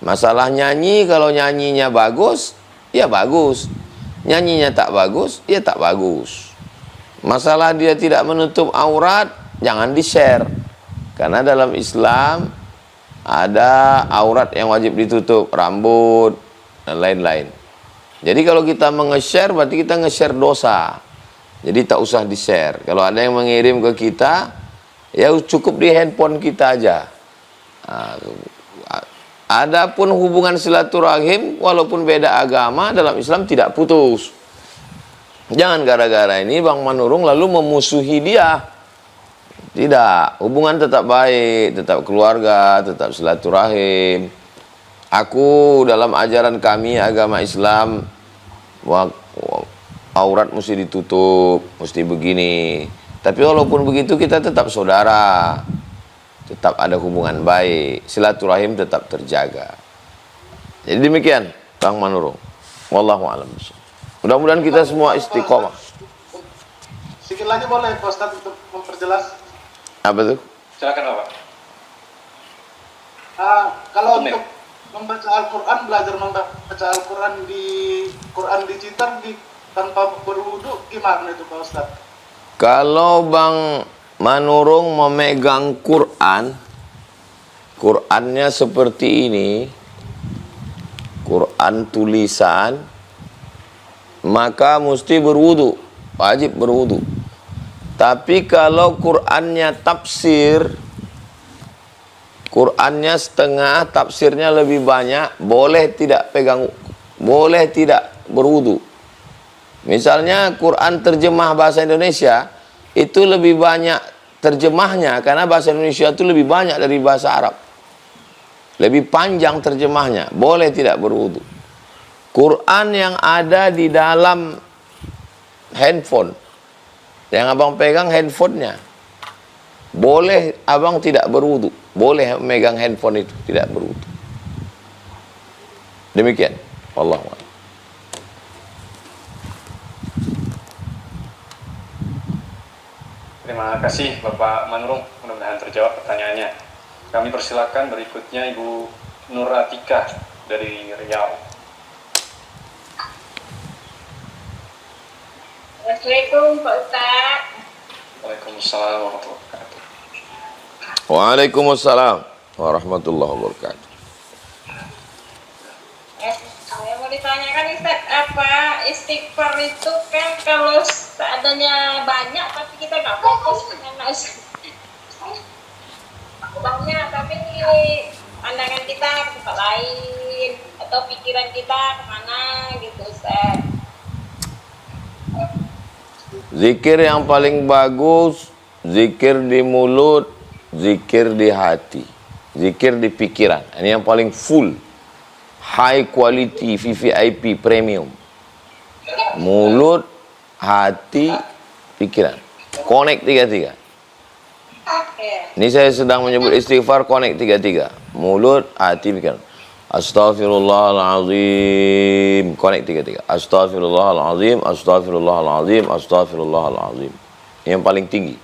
Masalah nyanyi, kalau nyanyinya bagus, ya bagus. Nyanyinya tak bagus, ya tak bagus. Masalah dia tidak menutup aurat, jangan di-share. Karena dalam Islam, ada aurat yang wajib ditutup, rambut, dan lain-lain. Jadi kalau kita menge-share, berarti kita nge-share dosa. Jadi tak usah di-share. Kalau ada yang mengirim ke kita, ya cukup di handphone kita aja. Adapun hubungan silaturahim, walaupun beda agama, dalam Islam tidak putus. Jangan gara-gara ini Bang Manurung lalu memusuhi dia. Tidak, hubungan tetap baik, tetap keluarga, tetap silaturahim. Aku dalam ajaran kami agama Islam, aurat mesti ditutup, mesti begini. Tapi walaupun begitu kita tetap saudara. Tetap ada hubungan baik, silaturahim tetap terjaga. Jadi demikian Bang Manurung. Wallahu a'lam. Mudah-mudahan kita semua istiqomah. Sedikit lagi boleh Pak Ustadz untuk memperjelas? Apa tuh? Silakan Bapak. Kalau untuk membaca Al-Quran, belajar membaca Al-Quran di Quran digital tanpa berwudu, gimana itu Pak Ustadz? Kalau Bang Manurung memegang Quran, Qurannya seperti ini, Quran tulisan, maka mesti berwudu, wajib berwudu. Tapi kalau Qurannya tafsir, Qurannya setengah, tafsirnya lebih banyak, boleh tidak berwudu. Misalnya Quran terjemah bahasa Indonesia, itu lebih banyak terjemahnya, karena bahasa Indonesia itu lebih banyak dari bahasa Arab. Lebih panjang terjemahnya, boleh tidak berwudu. Quran yang ada di dalam handphone, yang abang pegang handphonenya, boleh abang tidak berwudu. Boleh memegang handphone itu, tidak berwudu. Demikian. Wallahu a'lam. Terima kasih Bapak Manurung, mudah-mudahan terjawab pertanyaannya. Kami persilakan berikutnya Ibu Nur Atika dari Riau. Assalamualaikum Pak Ustaz. Waalaikumsalam warahmatullahi wabarakatuh. Waalaikumsalam warahmatullahi wabarakatuh. Saya mau ditanyakan Ustaz, apa istighfar itu kan kalau seadanya banyak tapi kita nggak fokus dengan banyak, tapi pandangan kita ke tempat lain atau pikiran kita kemana gitu Ustaz. Zikir yang paling bagus, zikir di mulut, zikir di hati, zikir di pikiran. Ini yang paling full, high quality, VVIP, premium. Mulut, hati, pikiran. Connect tiga-tiga. Ini saya sedang menyebut istighfar, connect tiga-tiga. Mulut, hati, pikiran. Astaghfirullahaladzim. Connect tiga-tiga. Astaghfirullahaladzim, astaghfirullahaladzim, astaghfirullahaladzim. Yang paling tinggi.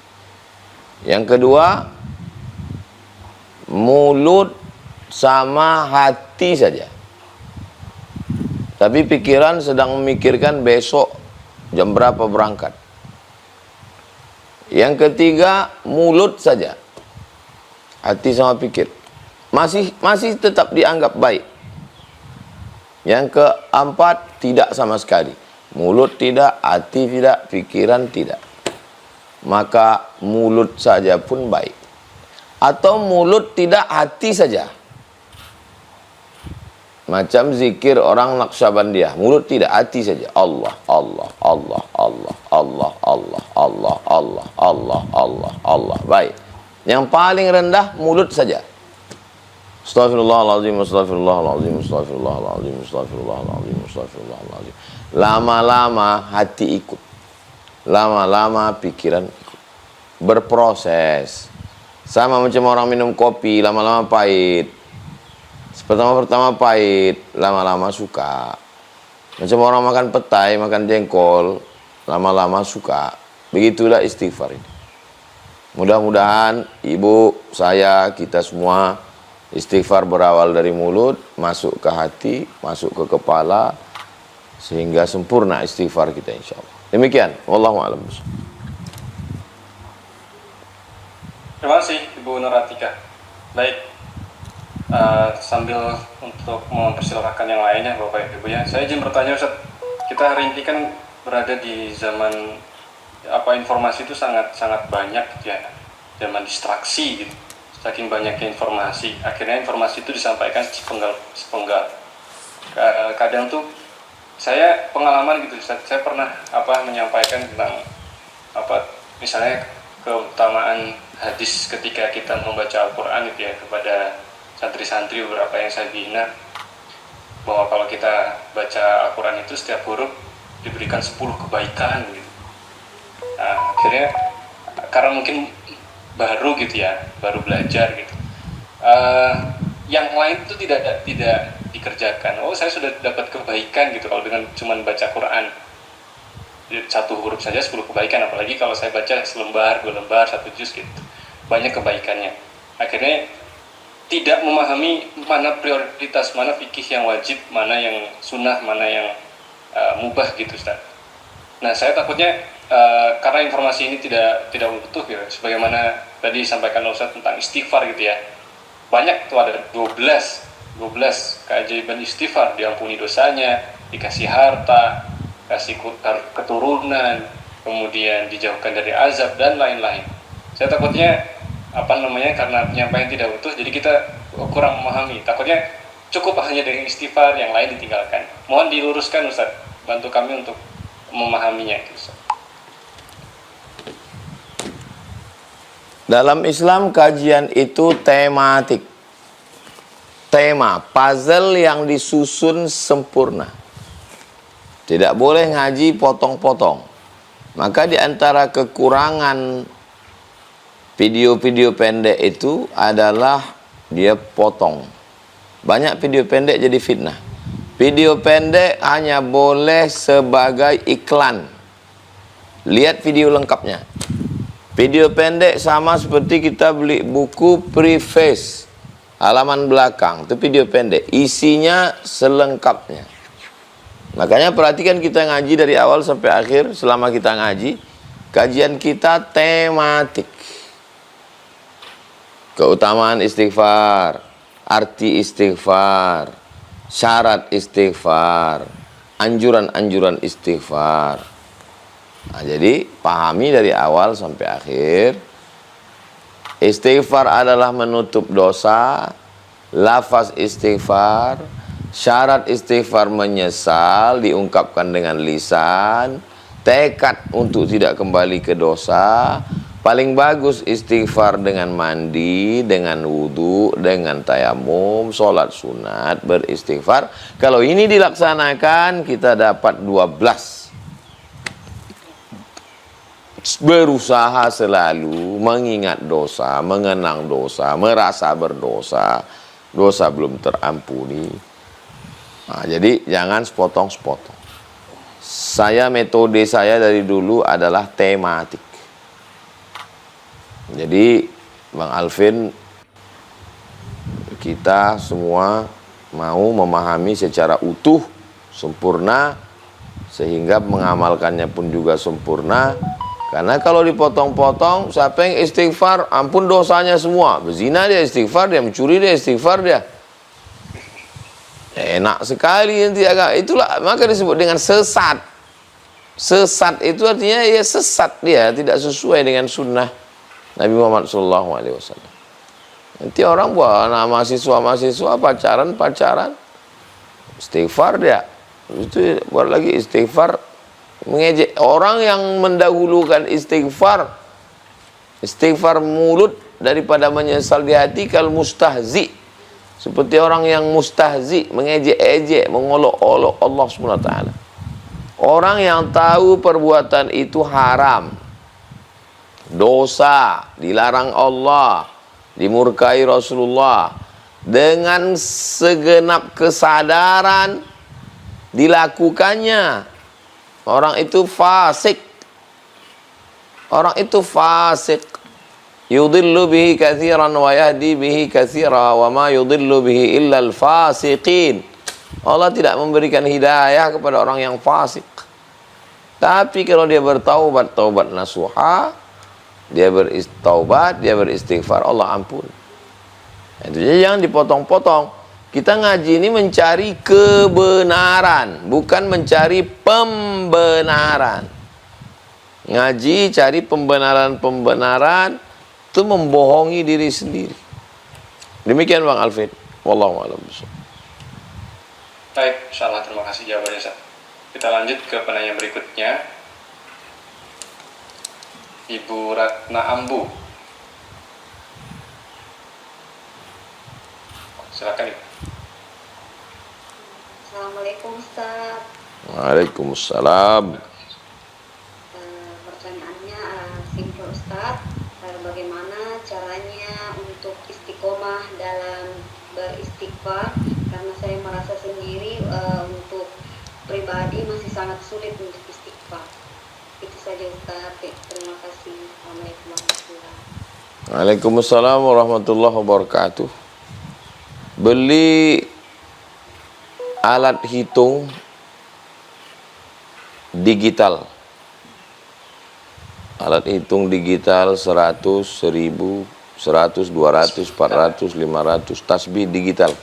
Yang kedua, mulut sama hati saja. Tapi pikiran sedang memikirkan besok jam berapa berangkat. Yang ketiga, mulut saja. Hati sama pikir. Masih tetap dianggap baik. Yang keempat, tidak sama sekali. Mulut tidak, hati tidak, pikiran tidak. Maka mulut saja pun baik. Atau mulut tidak, hati saja. Macam zikir orang Naqsyabandiyah, mulut tidak, hati saja. Allah, Allah, Allah, Allah, Allah, Allah, Allah, Allah, Allah, Allah, Allah. Baik. Yang paling rendah mulut saja. Astaghfirullahaladzim, astaghfirullahaladzim, astaghfirullahaladzim, astaghfirullahaladzim, astaghfirullahaladzim. Lama-lama hati ikut. Lama-lama pikiran ikut. Berproses. Sama macam orang minum kopi, lama-lama pahit. Pertama-pertama pahit, lama-lama suka. Macam orang makan petai, makan jengkol, lama-lama suka. Begitulah istighfar ini. Mudah-mudahan ibu, saya, kita semua istighfar berawal dari mulut, masuk ke hati, masuk ke kepala, sehingga sempurna istighfar kita insya Allah. Demikian, wallahu a'lam. Terima kasih Ibu Nuratika. Baik. Sambil untuk mempersilahkan yang lainnya Bapak Ibu ya, saya izin bertanya Ustaz, kita hari ini kan berada di zaman informasi itu sangat banyak gitu ya, zaman distraksi gitu, saking banyaknya informasi, akhirnya informasi itu disampaikan sepenggal. Kadang tuh saya pengalaman gitu Ustaz, saya pernah menyampaikan tentang misalnya keutamaan hadis ketika kita membaca Al-Quran gitu ya, kepada santri-santri beberapa yang saya bina, bahwa kalau kita baca Al-Quran itu setiap huruf diberikan 10 kebaikan gitu. Nah, akhirnya karena mungkin baru gitu ya, baru belajar gitu, yang lain itu tidak dikerjakan. Oh, saya sudah dapat kebaikan gitu kalau dengan cuman baca Quran satu huruf saja 10 kebaikan, apalagi kalau saya baca selembar, 2 lembar, 1 juz gitu, banyak kebaikannya. Akhirnya tidak memahami mana prioritas, mana fikih yang wajib, mana yang sunnah, mana yang mubah gitu Ustaz. Nah, saya takutnya karena informasi ini tidak utuh ya, sebagaimana tadi disampaikan Ustaz tentang istighfar gitu ya. Banyak tuh, ada 12 keajaiban istighfar, diampuni dosanya, dikasih harta, kasih keturunan, kemudian dijauhkan dari azab dan lain-lain. Saya takutnya karena penyampaian tidak utuh, jadi kita kurang memahami. Takutnya cukup hanya dengan istighfar, yang lain ditinggalkan. Mohon diluruskan Ustaz, bantu kami untuk memahaminya Ustaz. Dalam Islam kajian itu tematik. Tema, puzzle yang disusun sempurna. Tidak boleh ngaji potong-potong. Maka di antara kekurangan video-video pendek itu adalah dia potong. Banyak video pendek jadi fitnah. Video pendek hanya boleh sebagai iklan. Lihat video lengkapnya. Video pendek sama seperti kita beli buku preface, halaman belakang, itu video pendek. Isinya selengkapnya. Makanya perhatikan kita ngaji dari awal sampai akhir. Selama kita ngaji, kajian kita tematik. Keutamaan istighfar, arti istighfar, syarat istighfar, anjuran-anjuran istighfar. Nah, jadi pahami dari awal sampai akhir. Istighfar adalah menutup dosa, lafaz istighfar, syarat istighfar menyesal, diungkapkan dengan lisan, tekad untuk tidak kembali ke dosa. Paling bagus istighfar dengan mandi, dengan wudu, dengan tayamum, sholat sunat, beristighfar. Kalau ini dilaksanakan, kita dapat 12. Berusaha selalu mengingat dosa, mengenang dosa, merasa berdosa, dosa belum terampuni. Nah, jadi jangan sepotong-sepotong. Metode saya dari dulu adalah tematik. Jadi Bang Alvin, kita semua mau memahami secara utuh, sempurna, sehingga mengamalkannya pun juga sempurna. Karena kalau dipotong-potong, siapa yang istighfar, ampun dosanya semua. Berzina dia istighfar, dia mencuri dia istighfar dia. Enak sekali nanti agak. Itulah maka disebut dengan sesat. Sesat itu artinya ya sesat dia, tidak sesuai dengan sunnah Nabi Muhammad SAW. Nanti orang buat anak mahasiswa pacaran. istighfar dia. Itu buat lagi istighfar, mengejek orang yang mendahulukan istighfar mulut daripada menyesal di hati, kal mustahzi, seperti orang yang mustahzi, mengejek-ejek, mengolok-olok Allah SWT. Orang yang tahu perbuatan itu haram, dosa, dilarang Allah, dimurkai Rasulullah, dengan segenap kesadaran dilakukannya, orang itu fasik. Orang itu fasik. Yudillu bihi katsiran wa yahdi bihi katsira wa ma yudillu bihi illa al-fasiqin. Allah tidak memberikan hidayah kepada orang yang fasik. Tapi kalau dia bertaubat, taubat nasuha, dia bertaubat, dia beristighfar, Allah ampun. Itu jangan dipotong-potong. Kita ngaji ini mencari kebenaran, bukan mencari pembenaran. Ngaji cari pembenaran-pembenaran itu membohongi diri sendiri. Demikian Bang Alfred. Wallahu a'lam bishawab. Baik, insyaallah terima kasih jawabannya Ustaz. Kita lanjut ke penanya berikutnya. Ibu Ratna Ambu. Silakan Ibu. Assalamualaikum Ustaz. Waalaikumsalam. Pertanyaannya simpel Ustaz. Bagaimana caranya untuk istiqomah dalam beristighfar? Karena saya merasa sendiri untuk pribadi masih sangat sulit untuk istighfar. Itu saja Ustaz. Terima kasih. Assalamualaikum warahmatullahi wabarakatuh. Waalaikumsalam warahmatullahi wabarakatuh. Beli alat hitung digital. Alat hitung digital 100, 1000, 100, 200, 400, 500 tasbih digital.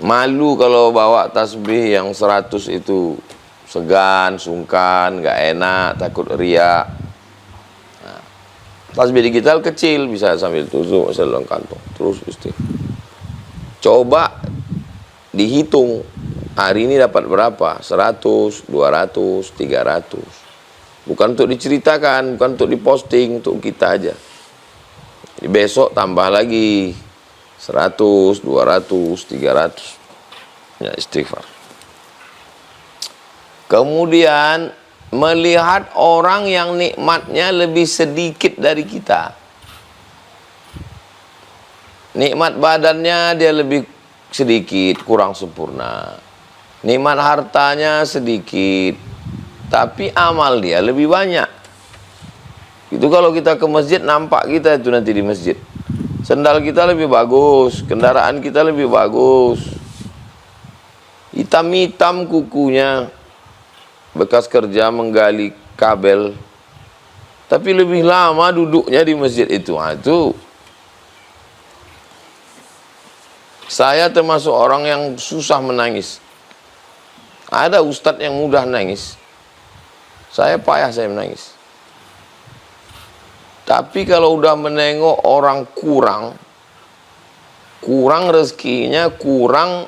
Malu kalau bawa tasbih yang 100 itu, segan, sungkan, gak enak, takut riak. Nah, tasbih digital kecil, bisa sambil tusuk dalam kantong, terus istighfar. Coba dihitung, hari ini dapat berapa? 100, 200, 300. Bukan untuk diceritakan, bukan untuk diposting, untuk kita aja. Jadi besok tambah lagi 100, 200, 300. Ya, istighfar. Kemudian melihat orang yang nikmatnya lebih sedikit dari kita. Nikmat badannya dia lebih sedikit, kurang sempurna. Nikmat hartanya sedikit, tapi amal dia lebih banyak. Itu kalau kita ke masjid, nampak kita itu nanti di masjid. Sendal kita lebih bagus, kendaraan kita lebih bagus. Hitam-hitam kukunya, bekas kerja menggali kabel. Tapi lebih lama duduknya di masjid itu. Nah, itu saya termasuk orang yang susah menangis. Ada ustadz yang mudah nangis. Saya payah saya menangis. Tapi kalau udah menengok orang kurang rezekinya, kurang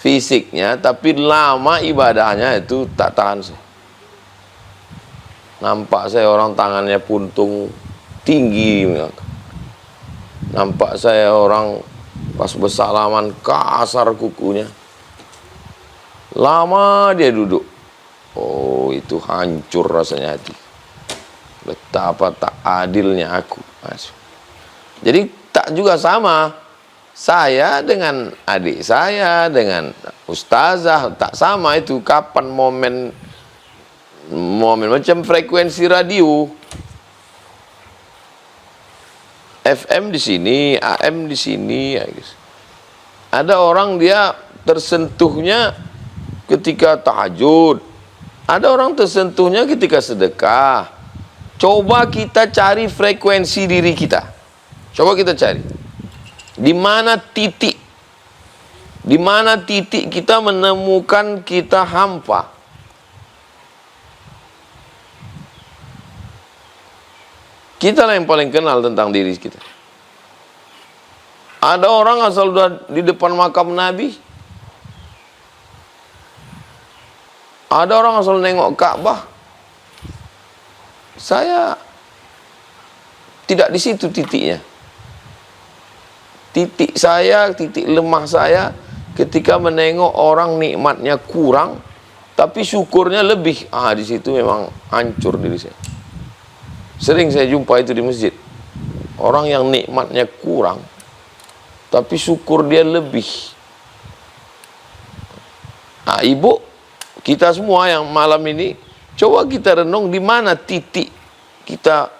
fisiknya, tapi lama ibadahnya, itu tak tahan saya. Nampak saya orang tangannya puntung tinggi. Nampak saya orang pas bersalaman kasar kukunya. Lama dia duduk. Oh, itu hancur rasanya hati. Betapa tak adilnya aku. Jadi tak juga sama. Saya dengan adik saya, dengan ustazah, tak sama itu. Kapan momen macam frekuensi radio. FM di sini, AM di sini. Ya, guys. Ada orang dia tersentuhnya ketika tahajud. Ada orang tersentuhnya ketika sedekah. Coba kita cari frekuensi diri kita. Coba kita cari. Di mana titik? Di mana titik kita menemukan kita hampa? Kita lah yang paling kenal tentang diri kita. Ada orang asal udah di depan makam Nabi, Ada orang asal nengok Ka'bah. Saya tidak di situ titiknya. Titik saya, titik lemah saya ketika menengok orang nikmatnya kurang, tapi syukurnya lebih. Di situ memang hancur diri saya. Sering saya jumpa itu di masjid. Orang yang nikmatnya kurang, tapi syukur dia lebih. Ibu, kita semua yang malam ini, coba kita renung di mana titik kita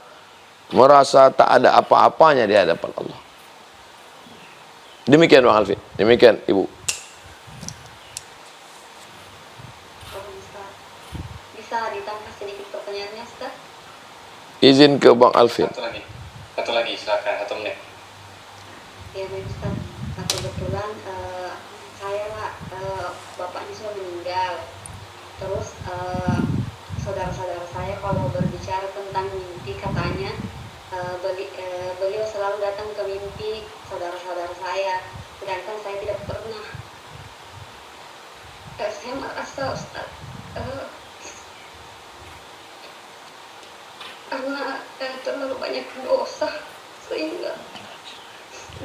merasa tak ada apa-apanya di hadapan Allah. Demikian Bang Alfi, demikian Ibu. Bisa ditambah sedikit pertanyaannya, Ustaz? Izin ke Bang Alfi. Satu lagi, silakan 1 menit. Ya, baik Ustaz. Kebetulan saya bapaknya sudah meninggal. Terus saudara-saudara saya kalau berbicara tentang mimpi katanya beliau selalu datang ke mimpi saudara-saudara saya, sedangkan saya tidak pernah. Saya merasa Ustaz karena terlalu banyak dosa sehingga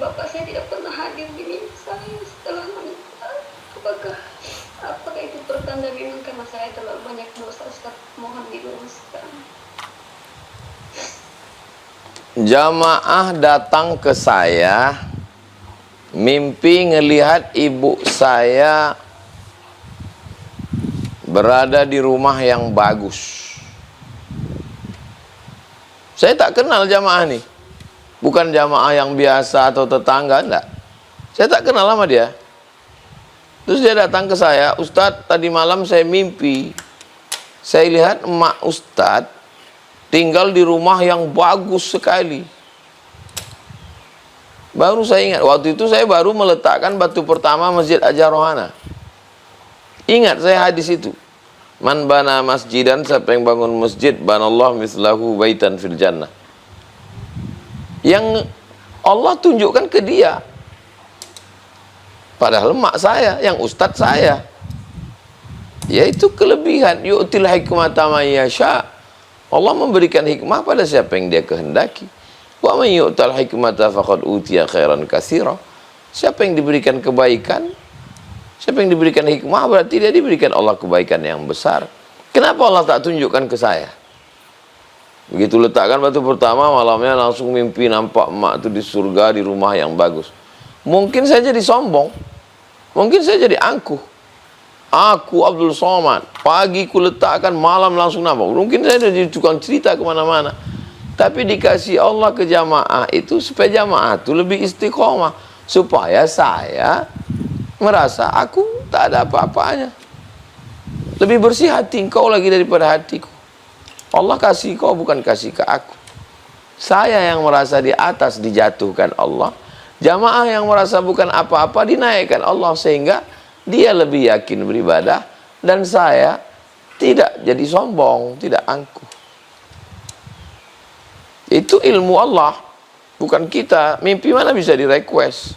bapak saya tidak pernah hadir di mimpi saya setelah meninggal. Apakah itu pertanda memang karena saya terlalu banyak dosa, Ustaz? Mohon diluruskan. Jamaah datang ke saya, mimpi ngelihat ibu saya berada di rumah yang bagus. Saya tak kenal jamaah nih. Bukan jamaah yang biasa atau tetangga, enggak. Saya tak kenal sama dia. Terus dia datang ke saya, Ustadz, tadi malam saya mimpi. Saya lihat emak Ustadz tinggal di rumah yang bagus sekali. Baru saya ingat, waktu itu saya baru meletakkan batu pertama Masjid Ajar Rohana. Ingat saya hadis itu. Man bana masjidan, siapa yang bangun masjid, banallahu mislahu baitan fil jannah. Yang Allah tunjukkan ke dia. Padahal mak saya, yang ustadz saya. Yaitu kelebihan. Yu'til hikmata man yasha. Allah memberikan hikmah pada siapa yang dia kehendaki. Wa man yu'tal hikmata faqad utiya khairan katsira. Siapa yang diberikan kebaikan, siapa yang diberikan hikmah, berarti dia diberikan Allah kebaikan yang besar. Kenapa Allah tak tunjukkan ke saya? Begitu letakkan batu pertama, malamnya langsung mimpi nampak emak itu di surga, di rumah yang bagus. Mungkin saya jadi sombong, mungkin saya jadi angkuh. Aku Abdul Somad, pagi ku letakkan, malam langsung nampak. Mungkin saya jadi tukang cerita kemana-mana. Tapi dikasih Allah ke jamaah itu supaya jamaah itu lebih istiqomah, supaya saya merasa aku tak ada apa-apanya. Lebih bersih hati engkau lagi daripada hatiku. Allah kasih kau, bukan kasih ke aku. Saya yang merasa di atas dijatuhkan Allah. Jamaah yang merasa bukan apa-apa dinaikkan Allah, sehingga dia lebih yakin beribadah. Dan saya tidak jadi sombong, tidak angkuh. Itu ilmu Allah, bukan kita. Mimpi mana bisa di-request.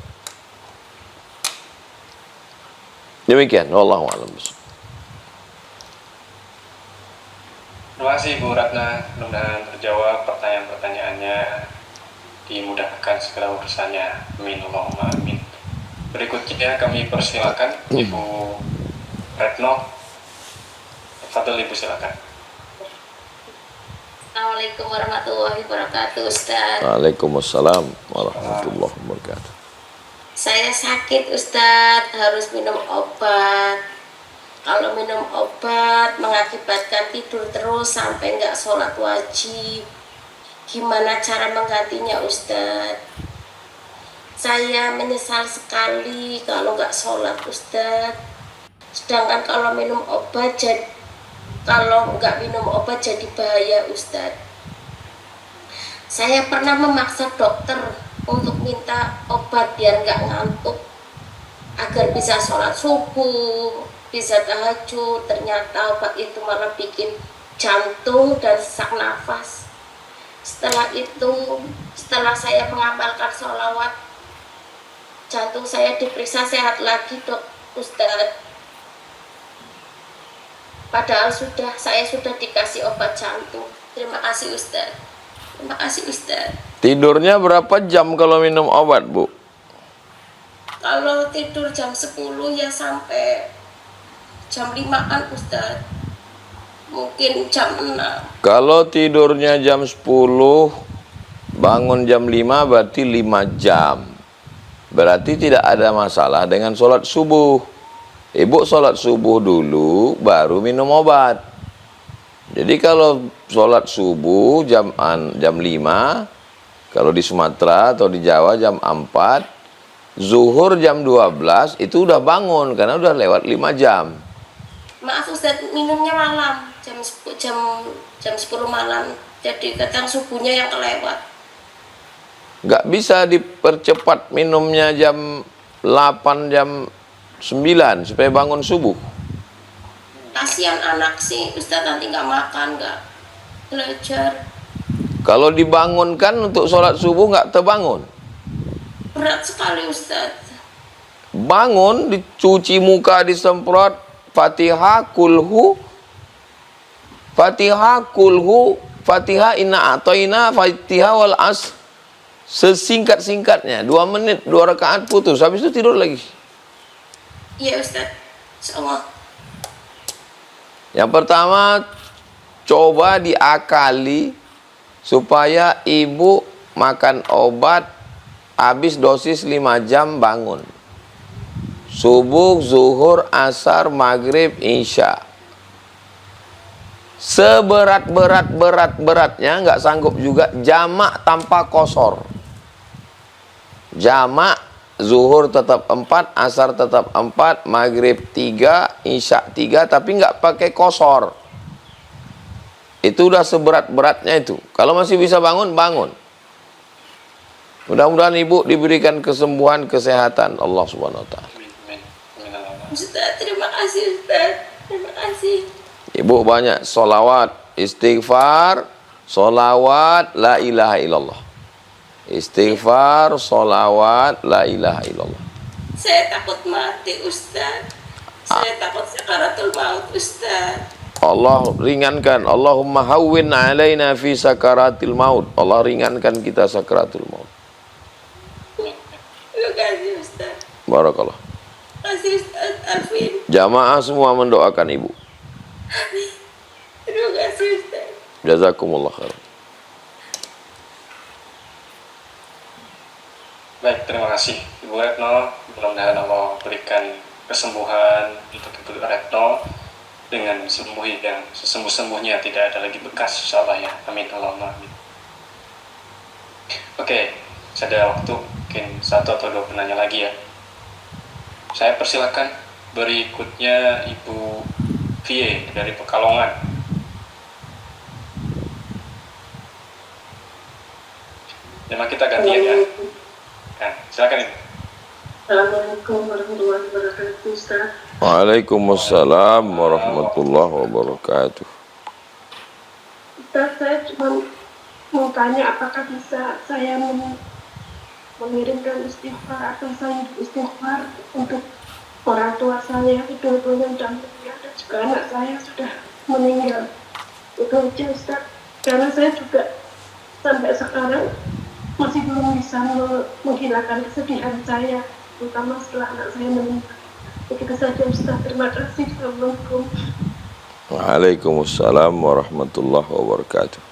Demikian, wallahu a'lam. Terima kasih Bu Ratna, mudah-mudahan terjawab pertanyaan-pertanyaannya, dimudahkan segala urusannya. Amin, Allahumma amin. Berikutnya kami persilakan Ibu Retno. Fadil Ibu, silakan. Assalamualaikum warahmatullahi wabarakatuh, Ustaz. Waalaikumsalam warahmatullahi wabarakatuh. Saya sakit, Ustaz, harus minum obat. Kalau minum obat mengakibatkan tidur terus sampai nggak sholat wajib. Gimana cara menggantinya, Ustaz? Saya menyesal sekali kalau nggak sholat, Ustaz. Sedangkan kalau minum obat kalau nggak minum obat jadi bahaya, Ustaz. Saya pernah memaksa dokter untuk minta obat biar nggak ngantuk, agar bisa sholat subuh, bisa tahajud. Ternyata obat itu malah bikin jantung dan sesak nafas. Setelah itu, setelah saya mengamalkan sholawat, jantung saya diperiksa sehat lagi, Ustaz. Padahal saya sudah dikasih obat jantung. Terima kasih Ustaz. Terima kasih Ustaz. Tidurnya berapa jam kalau minum obat, Bu? Kalau tidur jam 10 ya sampai jam 5-an Ustaz. Mungkin jam 6. Kalau tidurnya jam 10, bangun jam 5 berarti 5 jam. Berarti tidak ada masalah dengan sholat subuh. Ibu sholat subuh dulu, baru minum obat. Jadi kalau sholat subuh jam 5, kalau di Sumatera atau di Jawa jam 4, zuhur jam 12, itu udah bangun, karena udah lewat 5 jam. Maaf Ustaz, minumnya malam, jam 10 malam. Jadi kadang subuhnya yang kelewat. Nggak bisa dipercepat minumnya jam 8, jam 9 supaya bangun subuh. Kasihan anak sih Ustaz, nanti nggak makan, nggak belajar. Kalau dibangunkan untuk sholat subuh nggak terbangun. Berat sekali Ustaz. Bangun, dicuci muka, disemprot, Fatihah kulhu, Fatihah inna atoina, Fatihah wal as, sesingkat-singkatnya, 2 menit, 2 rakaat putus, habis itu tidur lagi. Iya Ustaz, insyaallah. Yang pertama, coba diakali supaya ibu makan obat habis dosis 5 jam bangun. Subuh, zuhur, asar, maghrib, isya. Seberat-beratnya nggak sanggup juga jamak tanpa kosor. Jamak, zuhur tetap 4, asar tetap 4, maghrib 3, isya 3, tapi nggak pakai kosor. Itu udah seberat-beratnya itu. Kalau masih bisa bangun, bangun. Mudah-mudahan ibu diberikan kesembuhan, kesehatan Allah Subhanahu wa Ta'ala. Ustaz, terima kasih Ustaz. Terima kasih. Ibu banyak solawat, istighfar, solawat, la ilaha illallah. Istighfar, solawat, la ilaha illallah. Saya takut mati Ustaz. Saya takut sakaratul maut Ustaz. Allah ringankan. Allahumma hawwin alaina fi sakaratil maut. Allah ringankan kita sakaratul maut. Terima kasih Ustaz. Barakallah. Terima kasih Ustaz Alvin. Jamaah semua mendoakan ibu. Amin. Terima kasih Ustaz. Jazakumullah khair. Baik, terima kasih Ibu Retno. Mudah-mudahan Allah berikan kesembuhan untuk Ibu Retno dengan sembuh yang sesembuh-sembuhnya, tidak ada lagi bekas insyaallah ya. Amin Allahumma amin. Oke, saya ada waktu mungkin 1 atau 2 penanya lagi ya. Saya persilakan berikutnya Ibu Vie dari Pekalongan. Memang kita gantian ya. Nah, silakan Ibu. Assalamualaikum warahmatullahi wabarakatuh Ustaz. Waalaikumsalam warahmatullahi wabarakatuh. Ustaz, saya cuma mau tanya apakah bisa saya mengirimkan istighfar atau saya istighfar untuk orang tua saya, kedua-duanya sudah meninggal dan juga anak saya sudah meninggal. Itu aja Ustaz, karena saya juga sampai sekarang masih belum bisa menghilangkan kesedihan saya, terutama setelah anak saya meninggal. Begitu saja Ustaz, terima kasih. Assalamualaikum. Waalaikumsalam warahmatullahi wabarakatuh.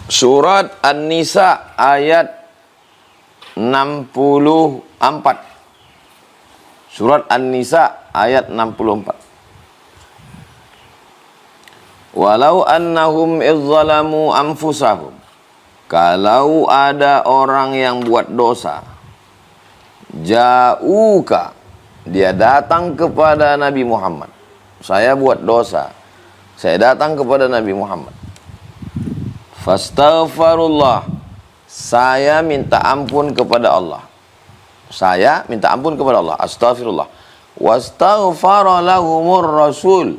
Surat An-Nisa ayat 64. Surat An-Nisa ayat 64. Walau annahum izzalamu anfusahum. Kalau ada orang yang buat dosa, ja'uka, dia datang kepada Nabi Muhammad. Saya buat dosa, saya datang kepada Nabi Muhammad. Fastaghfirullah, saya minta ampun kepada Allah. Saya minta ampun kepada Allah, astagfirullah. Wastaghfara lahumur rasul,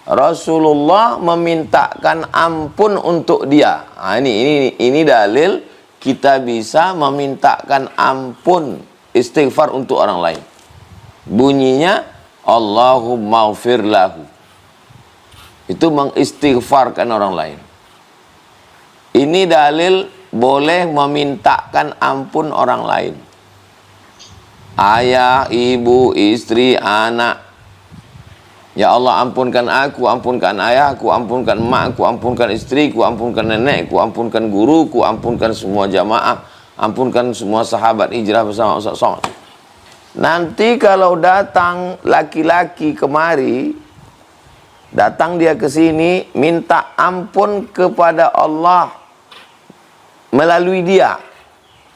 Rasulullah memintakan ampun untuk dia. Ini dalil kita bisa memintakan ampun istighfar untuk orang lain. Bunyinya Allahumma ighfir lahu. Itu mengistighfarkan orang lain. Ini dalil boleh memintakan ampun orang lain. Ayah, ibu, istri, anak. Ya Allah, ampunkan aku, ampunkan ayahku, ampunkan emakku, ampunkan istriku, ampunkan nenekku, ampunkan guruku, ampunkan semua jamaah, ampunkan semua sahabat hijrah bersama Ustaz Somad. Nanti kalau datang laki-laki kemari, datang dia ke sini, minta ampun kepada Allah melalui dia.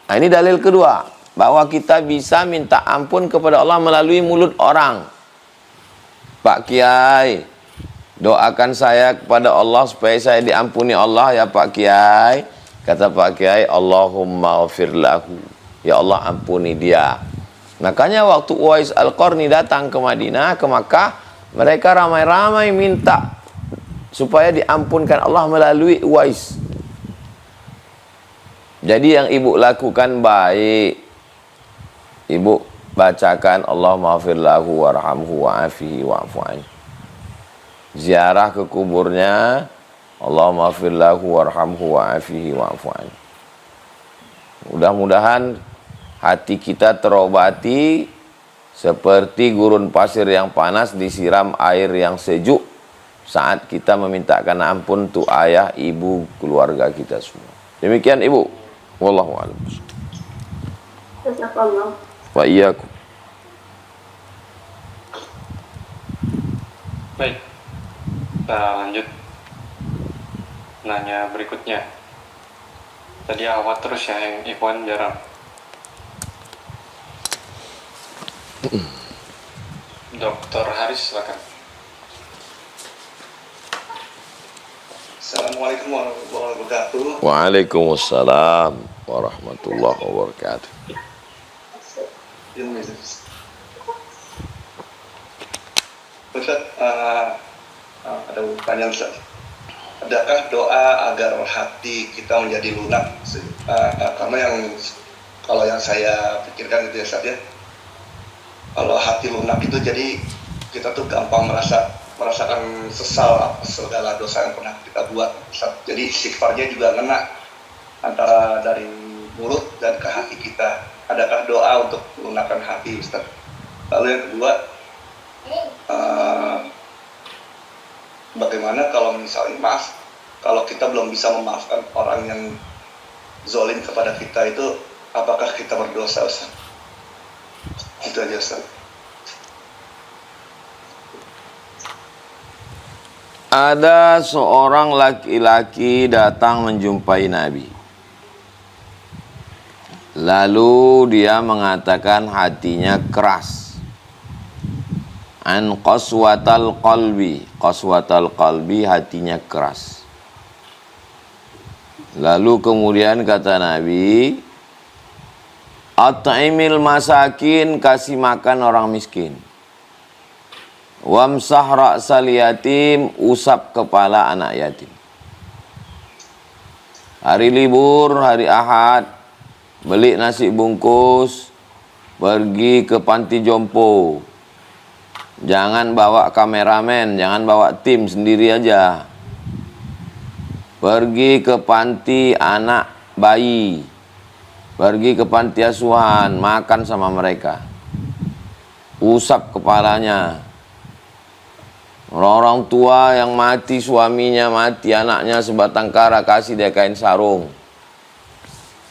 Nah, ini dalil kedua, bahwa kita bisa minta ampun kepada Allah melalui mulut orang. Pak Kiai, doakan saya kepada Allah supaya saya diampuni Allah ya Pak Kiai. Kata Pak Kiai, Allahumma ighfir lahu. Ya Allah, ampuni dia. Makanya waktu Uwais Al-Qarni datang ke Madinah, ke Makkah, mereka ramai-ramai minta supaya diampunkan Allah melalui Uwais. Jadi yang ibu lakukan baik. Ibu bacakan Allahumma ighfir lahu warhamhu wa'afihi wa'fu anhu. Ziarah ke kuburnya, Allahumma ighfir lahu warhamhu wa'afihi wa'fu anhu. Mudah-mudahan hati kita terobati seperti gurun pasir yang panas disiram air yang sejuk saat kita memintakan ampun untuk ayah, ibu, keluarga kita semua. Demikian ibu. Wallahu a'lam. Jazakallah. Wa iyyakum. Baik, kita lanjut nanya berikutnya. Tadi awal terus ya, yang Ikhwan jarang. Dr. Haris, silakan. Assalamualaikum warahmatullahi wabarakatuh. Waalaikumsalam warahmatullahi wabarakatuh. Ustaz, ada pertanyaan Ustaz. Adakah doa agar hati kita menjadi lunak? Karena kalau yang saya pikirkan itu ya Ustaz ya, kalau hati lunak itu jadi kita tuh gampang merasakan sesal segala dosa yang pernah kita buat Ustaz. Jadi istighfarnya juga ngena antara dari mulut dan ke hati kita. Adakah doa untuk melunakkan hati Ustaz? Lalu yang kedua, bagaimana kalau misalnya kalau kita belum bisa memaafkan orang yang zolim kepada kita, itu apakah kita berdosa Ustaz? Itu aja Ustaz. Ada seorang laki-laki datang menjumpai Nabi. Lalu dia mengatakan hatinya keras. An qaswatal qalbi. Qaswatal qalbi, hatinya keras. Lalu kemudian kata Nabi, at'imil masakin, kasih makan orang miskin. Wamsah ra'sal yatim, usap kepala anak yatim. Hari libur, hari Ahad, beli nasi bungkus, pergi ke panti jompo. Jangan bawa kameramen, jangan bawa tim, sendiri aja. Pergi ke panti anak bayi, pergi ke panti asuhan, makan sama mereka. Usap kepalanya. Orang-orang tua yang mati, suaminya mati, anaknya sebatang kara, kasih dia kain sarung.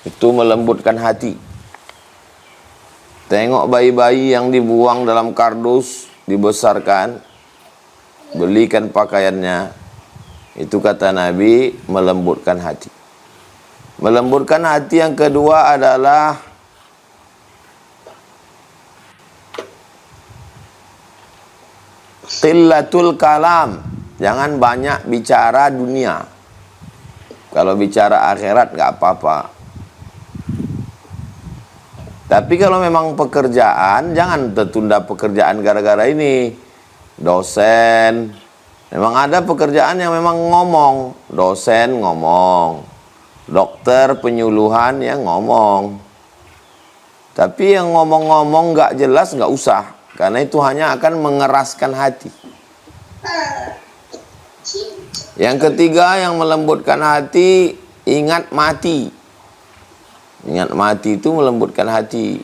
Itu melembutkan hati. Tengok bayi-bayi yang dibuang dalam kardus, dibesarkan, belikan pakaiannya. Itu kata Nabi, melembutkan hati. Melembutkan hati yang kedua adalah qillatul kalam. Jangan banyak bicara dunia. Kalau bicara akhirat nggak apa-apa. Tapi kalau memang pekerjaan, jangan tertunda pekerjaan gara-gara ini. Dosen, memang ada pekerjaan yang memang ngomong. Dosen ngomong, dokter penyuluhan yang ngomong. Tapi yang ngomong-ngomong nggak jelas nggak usah, karena itu hanya akan mengeraskan hati. Yang ketiga yang melembutkan hati, ingat mati. Ingat mati itu melembutkan hati.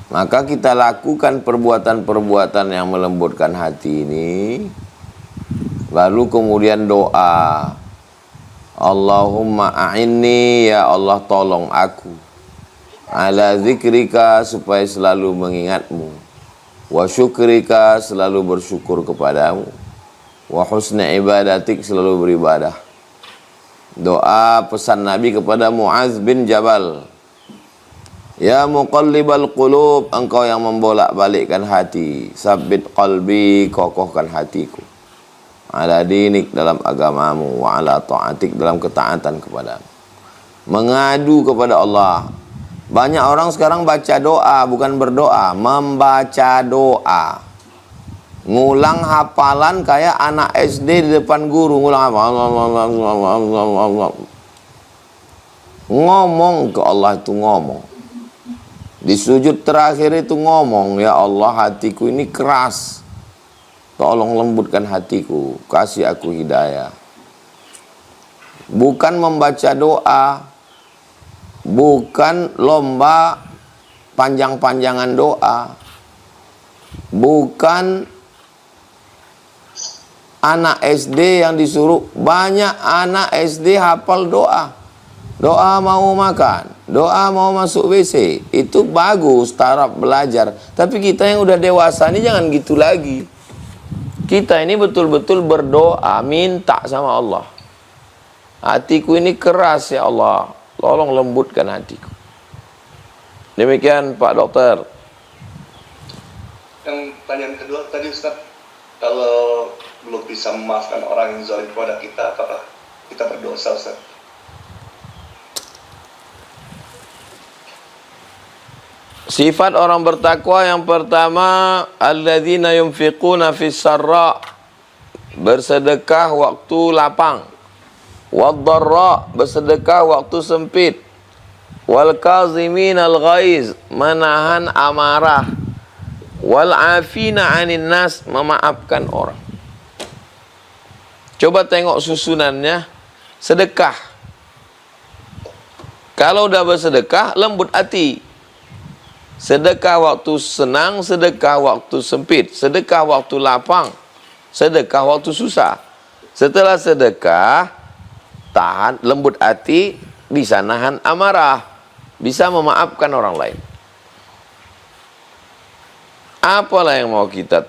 Maka kita lakukan perbuatan-perbuatan yang melembutkan hati ini. Lalu kemudian doa. Allahumma a'inni, ya Allah tolong aku. Ala zikrika, supaya selalu mengingatmu. Wa syukrika, selalu bersyukur kepadamu. Wa husna ibadatik, selalu beribadah. Doa pesan Nabi kepada Muaz bin Jabal. Ya muqallibal qulub, engkau yang membolak-balikkan hati. Sabbit qalbi, kokohkan hatiku. Ala dinik, dalam agamamu. Wa ala ta'atik, dalam ketaatan kepadamu. Mengadu kepada Allah. Banyak orang sekarang baca doa, bukan berdoa. Membaca doa. Ngulang hafalan kayak anak SD di depan guru. Ngulang hafalan. Ngomong ke Allah itu ngomong. Di sujud terakhir itu ngomong, ya Allah hatiku ini keras. Tolong lembutkan hatiku, kasih aku hidayah. Bukan membaca doa, bukan lomba panjang-panjangan doa, bukan anak SD yang disuruh. Banyak anak SD hafal doa. Doa mau makan, doa mau masuk WC, itu bagus, taraf belajar. Tapi kita yang udah dewasa ini jangan gitu lagi. Kita ini betul-betul berdoa, minta sama Allah. Hatiku ini keras ya Allah, tolong lembutkan hatiku. Demikian Pak Dokter. Yang pertanyaan kedua tadi Ustaz, kalau belum bisa memaafkan orang yang zalim kepada kita, apakah kita berdosa Ustaz? Sifat orang bertakwa yang pertama, alladzina yunfiquna fis sarra, bersedekah waktu lapang, wad-dharra, bersedekah waktu sempit, wal kaziminal ghaiz, menahan amarah, wal afina 'anil nas, memaafkan orang. Coba tengok susunannya. Sedekah, kalau udah bersedekah lembut hati. Sedekah waktu senang, sedekah waktu sempit, sedekah waktu lapang, sedekah waktu susah. Setelah sedekah, tahan, lembut hati, bisa nahan amarah, bisa memaafkan orang lain. Apalah yang mau kita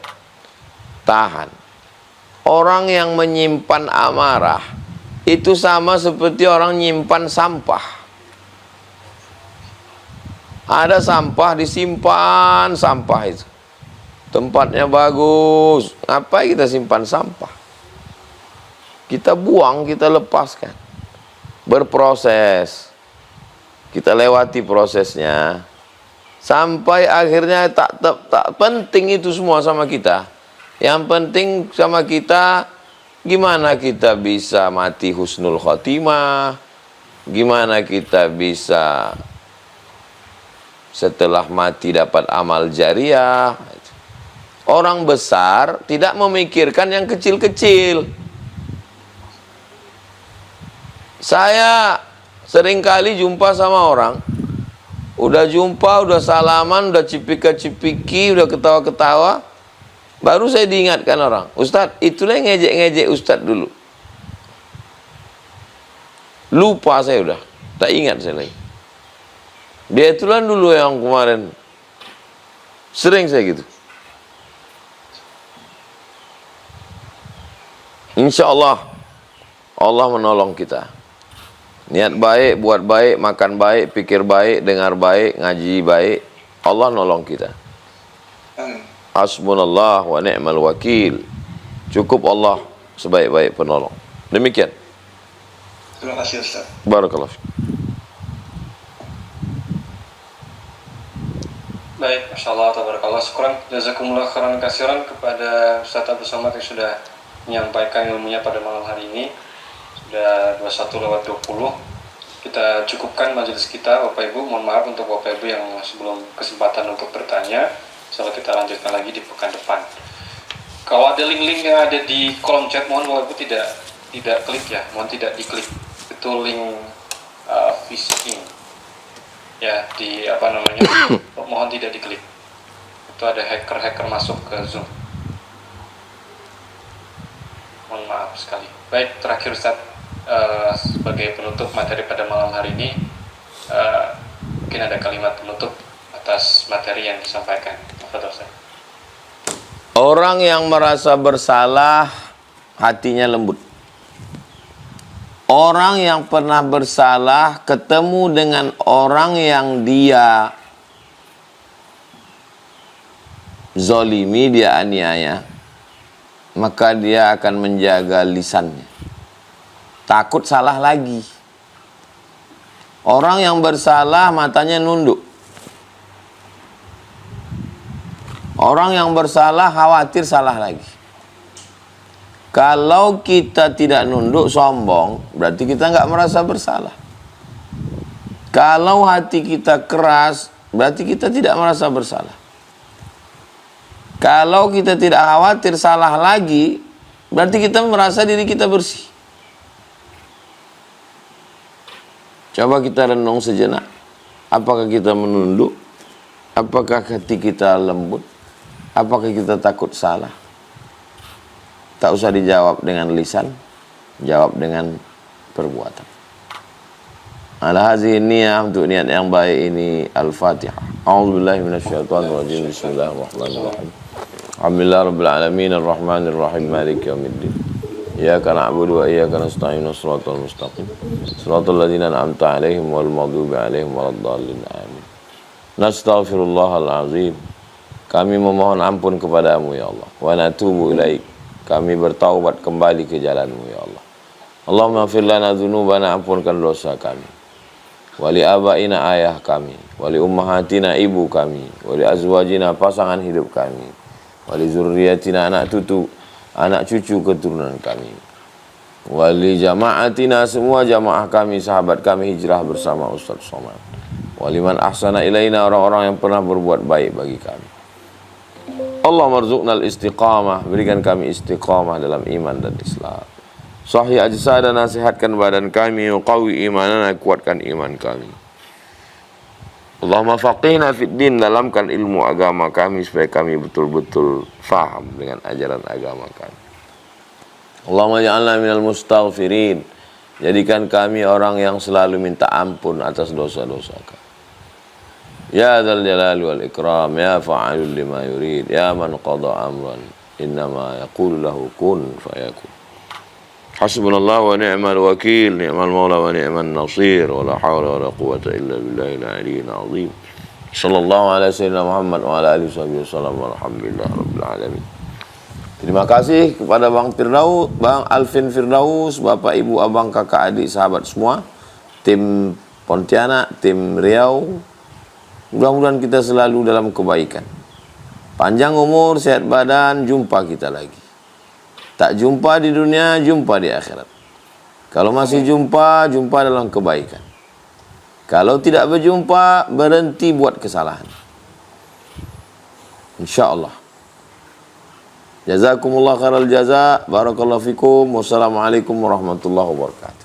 tahan? Orang yang menyimpan amarah itu sama seperti orang nyimpan sampah. Ada sampah disimpan, sampah itu tempatnya bagus. Ngapain kita simpan sampah? Kita buang, kita lepaskan. Berproses. Kita lewati prosesnya. Sampai akhirnya tak penting itu semua sama kita. Yang penting sama kita, gimana kita bisa mati husnul khotimah. Gimana kita bisa setelah mati dapat amal jariah. Orang besar tidak memikirkan yang kecil-kecil. Saya seringkali jumpa sama orang, udah jumpa, udah salaman, udah cipika-cipiki, udah ketawa-ketawa, baru saya diingatkan orang, Ustadz, itulah yang ngejek-ngejek Ustadz dulu. Lupa saya udah, tak ingat saya lagi. Dia itulah dulu yang kemarin. Sering saya gitu. Insya Allah, Allah menolong kita. Niat baik, buat baik, makan baik, pikir baik, dengar baik, ngaji baik, Allah nolong kita. Hasbunallah wa ni'mal wakil. Cukup Allah sebaik-baik penolong. Demikian. Terima kasih Ustaz. Barakallah. Baik, Masya Allah, tabarakallah, syukuran, jazakumullah khairan kasiran kepada Ustaz Abdul Somad yang sudah menyampaikan ilmunya pada malam hari ini. Sudah 21:20. Kita cukupkan majelis kita, Bapak Ibu. Mohon maaf untuk Bapak Ibu yang masih belum kesempatan untuk bertanya. Insyaallah kita lanjutkan lagi di pekan depan. Kalau ada link-link yang ada di kolom chat, mohon Bapak Ibu tidak klik ya, mohon tidak diklik. Itu link phishing ya, di mohon tidak diklik. Itu ada hacker masuk ke Zoom. Mohon maaf sekali. Baik, terakhir Ustaz, sebagai penutup materi pada malam hari ini, mungkin ada kalimat penutup atas materi yang disampaikan. Ustaz. Orang yang merasa bersalah hatinya lembut. Orang yang pernah bersalah ketemu dengan orang yang dia zolimi, dia aniaya, maka dia akan menjaga lisannya. Takut salah lagi. Orang yang bersalah matanya nunduk. Orang yang bersalah khawatir salah lagi. Kalau kita tidak nunduk, sombong, berarti kita nggak merasa bersalah. Kalau hati kita keras, berarti kita tidak merasa bersalah. Kalau kita tidak khawatir salah lagi, berarti kita merasa diri kita bersih. Coba kita renung sejenak. Apakah kita menunduk? Apakah hati kita lembut? Apakah kita takut salah? Tak usah dijawab dengan lisan, jawab dengan perbuatan. Ala hazihi niyah, untuk niat yang baik ini, Al-Fatihah. A'udzubillahi minasyaitonirrajim. Bismillahirrahmanirrahim. Alhamdulillah rabbil alamin arrahmanir rahim maliki yaumiddin. Iyyaka na'budu wa iyyaka nasta'in shiratal mustaqim. Shiratal ladzina an'amta 'alaihim wal maghdubi 'alaihim waladdallin. Amin. Nastaghfirullahal azim. Kami memohon ampun kepadamu ya Allah. Wa natubu ilaik. Kami bertaubat kembali ke jalanmu ya Allah. Allahumma ighfir lana dzunubana, ampunkan dosa kami. Wali abaina, ayah kami. Wali ummahatina, ibu kami. Wali azwajina, pasangan hidup kami. Wali zurriyatina, anak cucu keturunan kami. Wali jama'atina, semua jamaah kami, sahabat kami hijrah bersama Ustaz Somad. Wali man ahsana ilaina, orang-orang yang pernah berbuat baik bagi kami. Allah marzuqnal istiqamah, berikan kami istiqamah dalam iman dan Islam. Sahih ajsad, dan nasihatkan badan kami, qawi imanana, kuatkan iman kami. Allahumma faqihna fid din, dalamkan ilmu agama kami supaya kami betul-betul faham dengan ajaran agama kami. Allahumma ja'alna minal mustaghfirin, jadikan kami orang yang selalu minta ampun atas dosa-dosa kami. Ya dzal jalali wal ikram, ya fa'alul lima yurid, ya man qada amran, innama yaqulu lahu kun fayakun. Hasbunallahu wa ni'mal wakil, ni'mal maula wa ni'man nasir, wa la hawla wa la quwwata illa billahil aliyyil azim. Sallallahu ala sayyidina Muhammad wa ala alihi wasallam, walhamdulillah rabbil alamin. Terima kasih kepada Bang Firdaus, Bang Alvin Firdaus, Bapak Ibu, Abang, Kakak, Adik, sahabat semua, tim Pontianak, tim Riau. Mudah-mudahan kita selalu dalam kebaikan. Panjang umur, sehat badan, jumpa kita lagi. Tak jumpa di dunia, jumpa di akhirat. Kalau masih jumpa, jumpa dalam kebaikan. Kalau tidak berjumpa, berhenti buat kesalahan. InsyaAllah. Jazakumullah khairal jaza. Barakallahu fikum. Wassalamualaikum warahmatullahi wabarakatuh.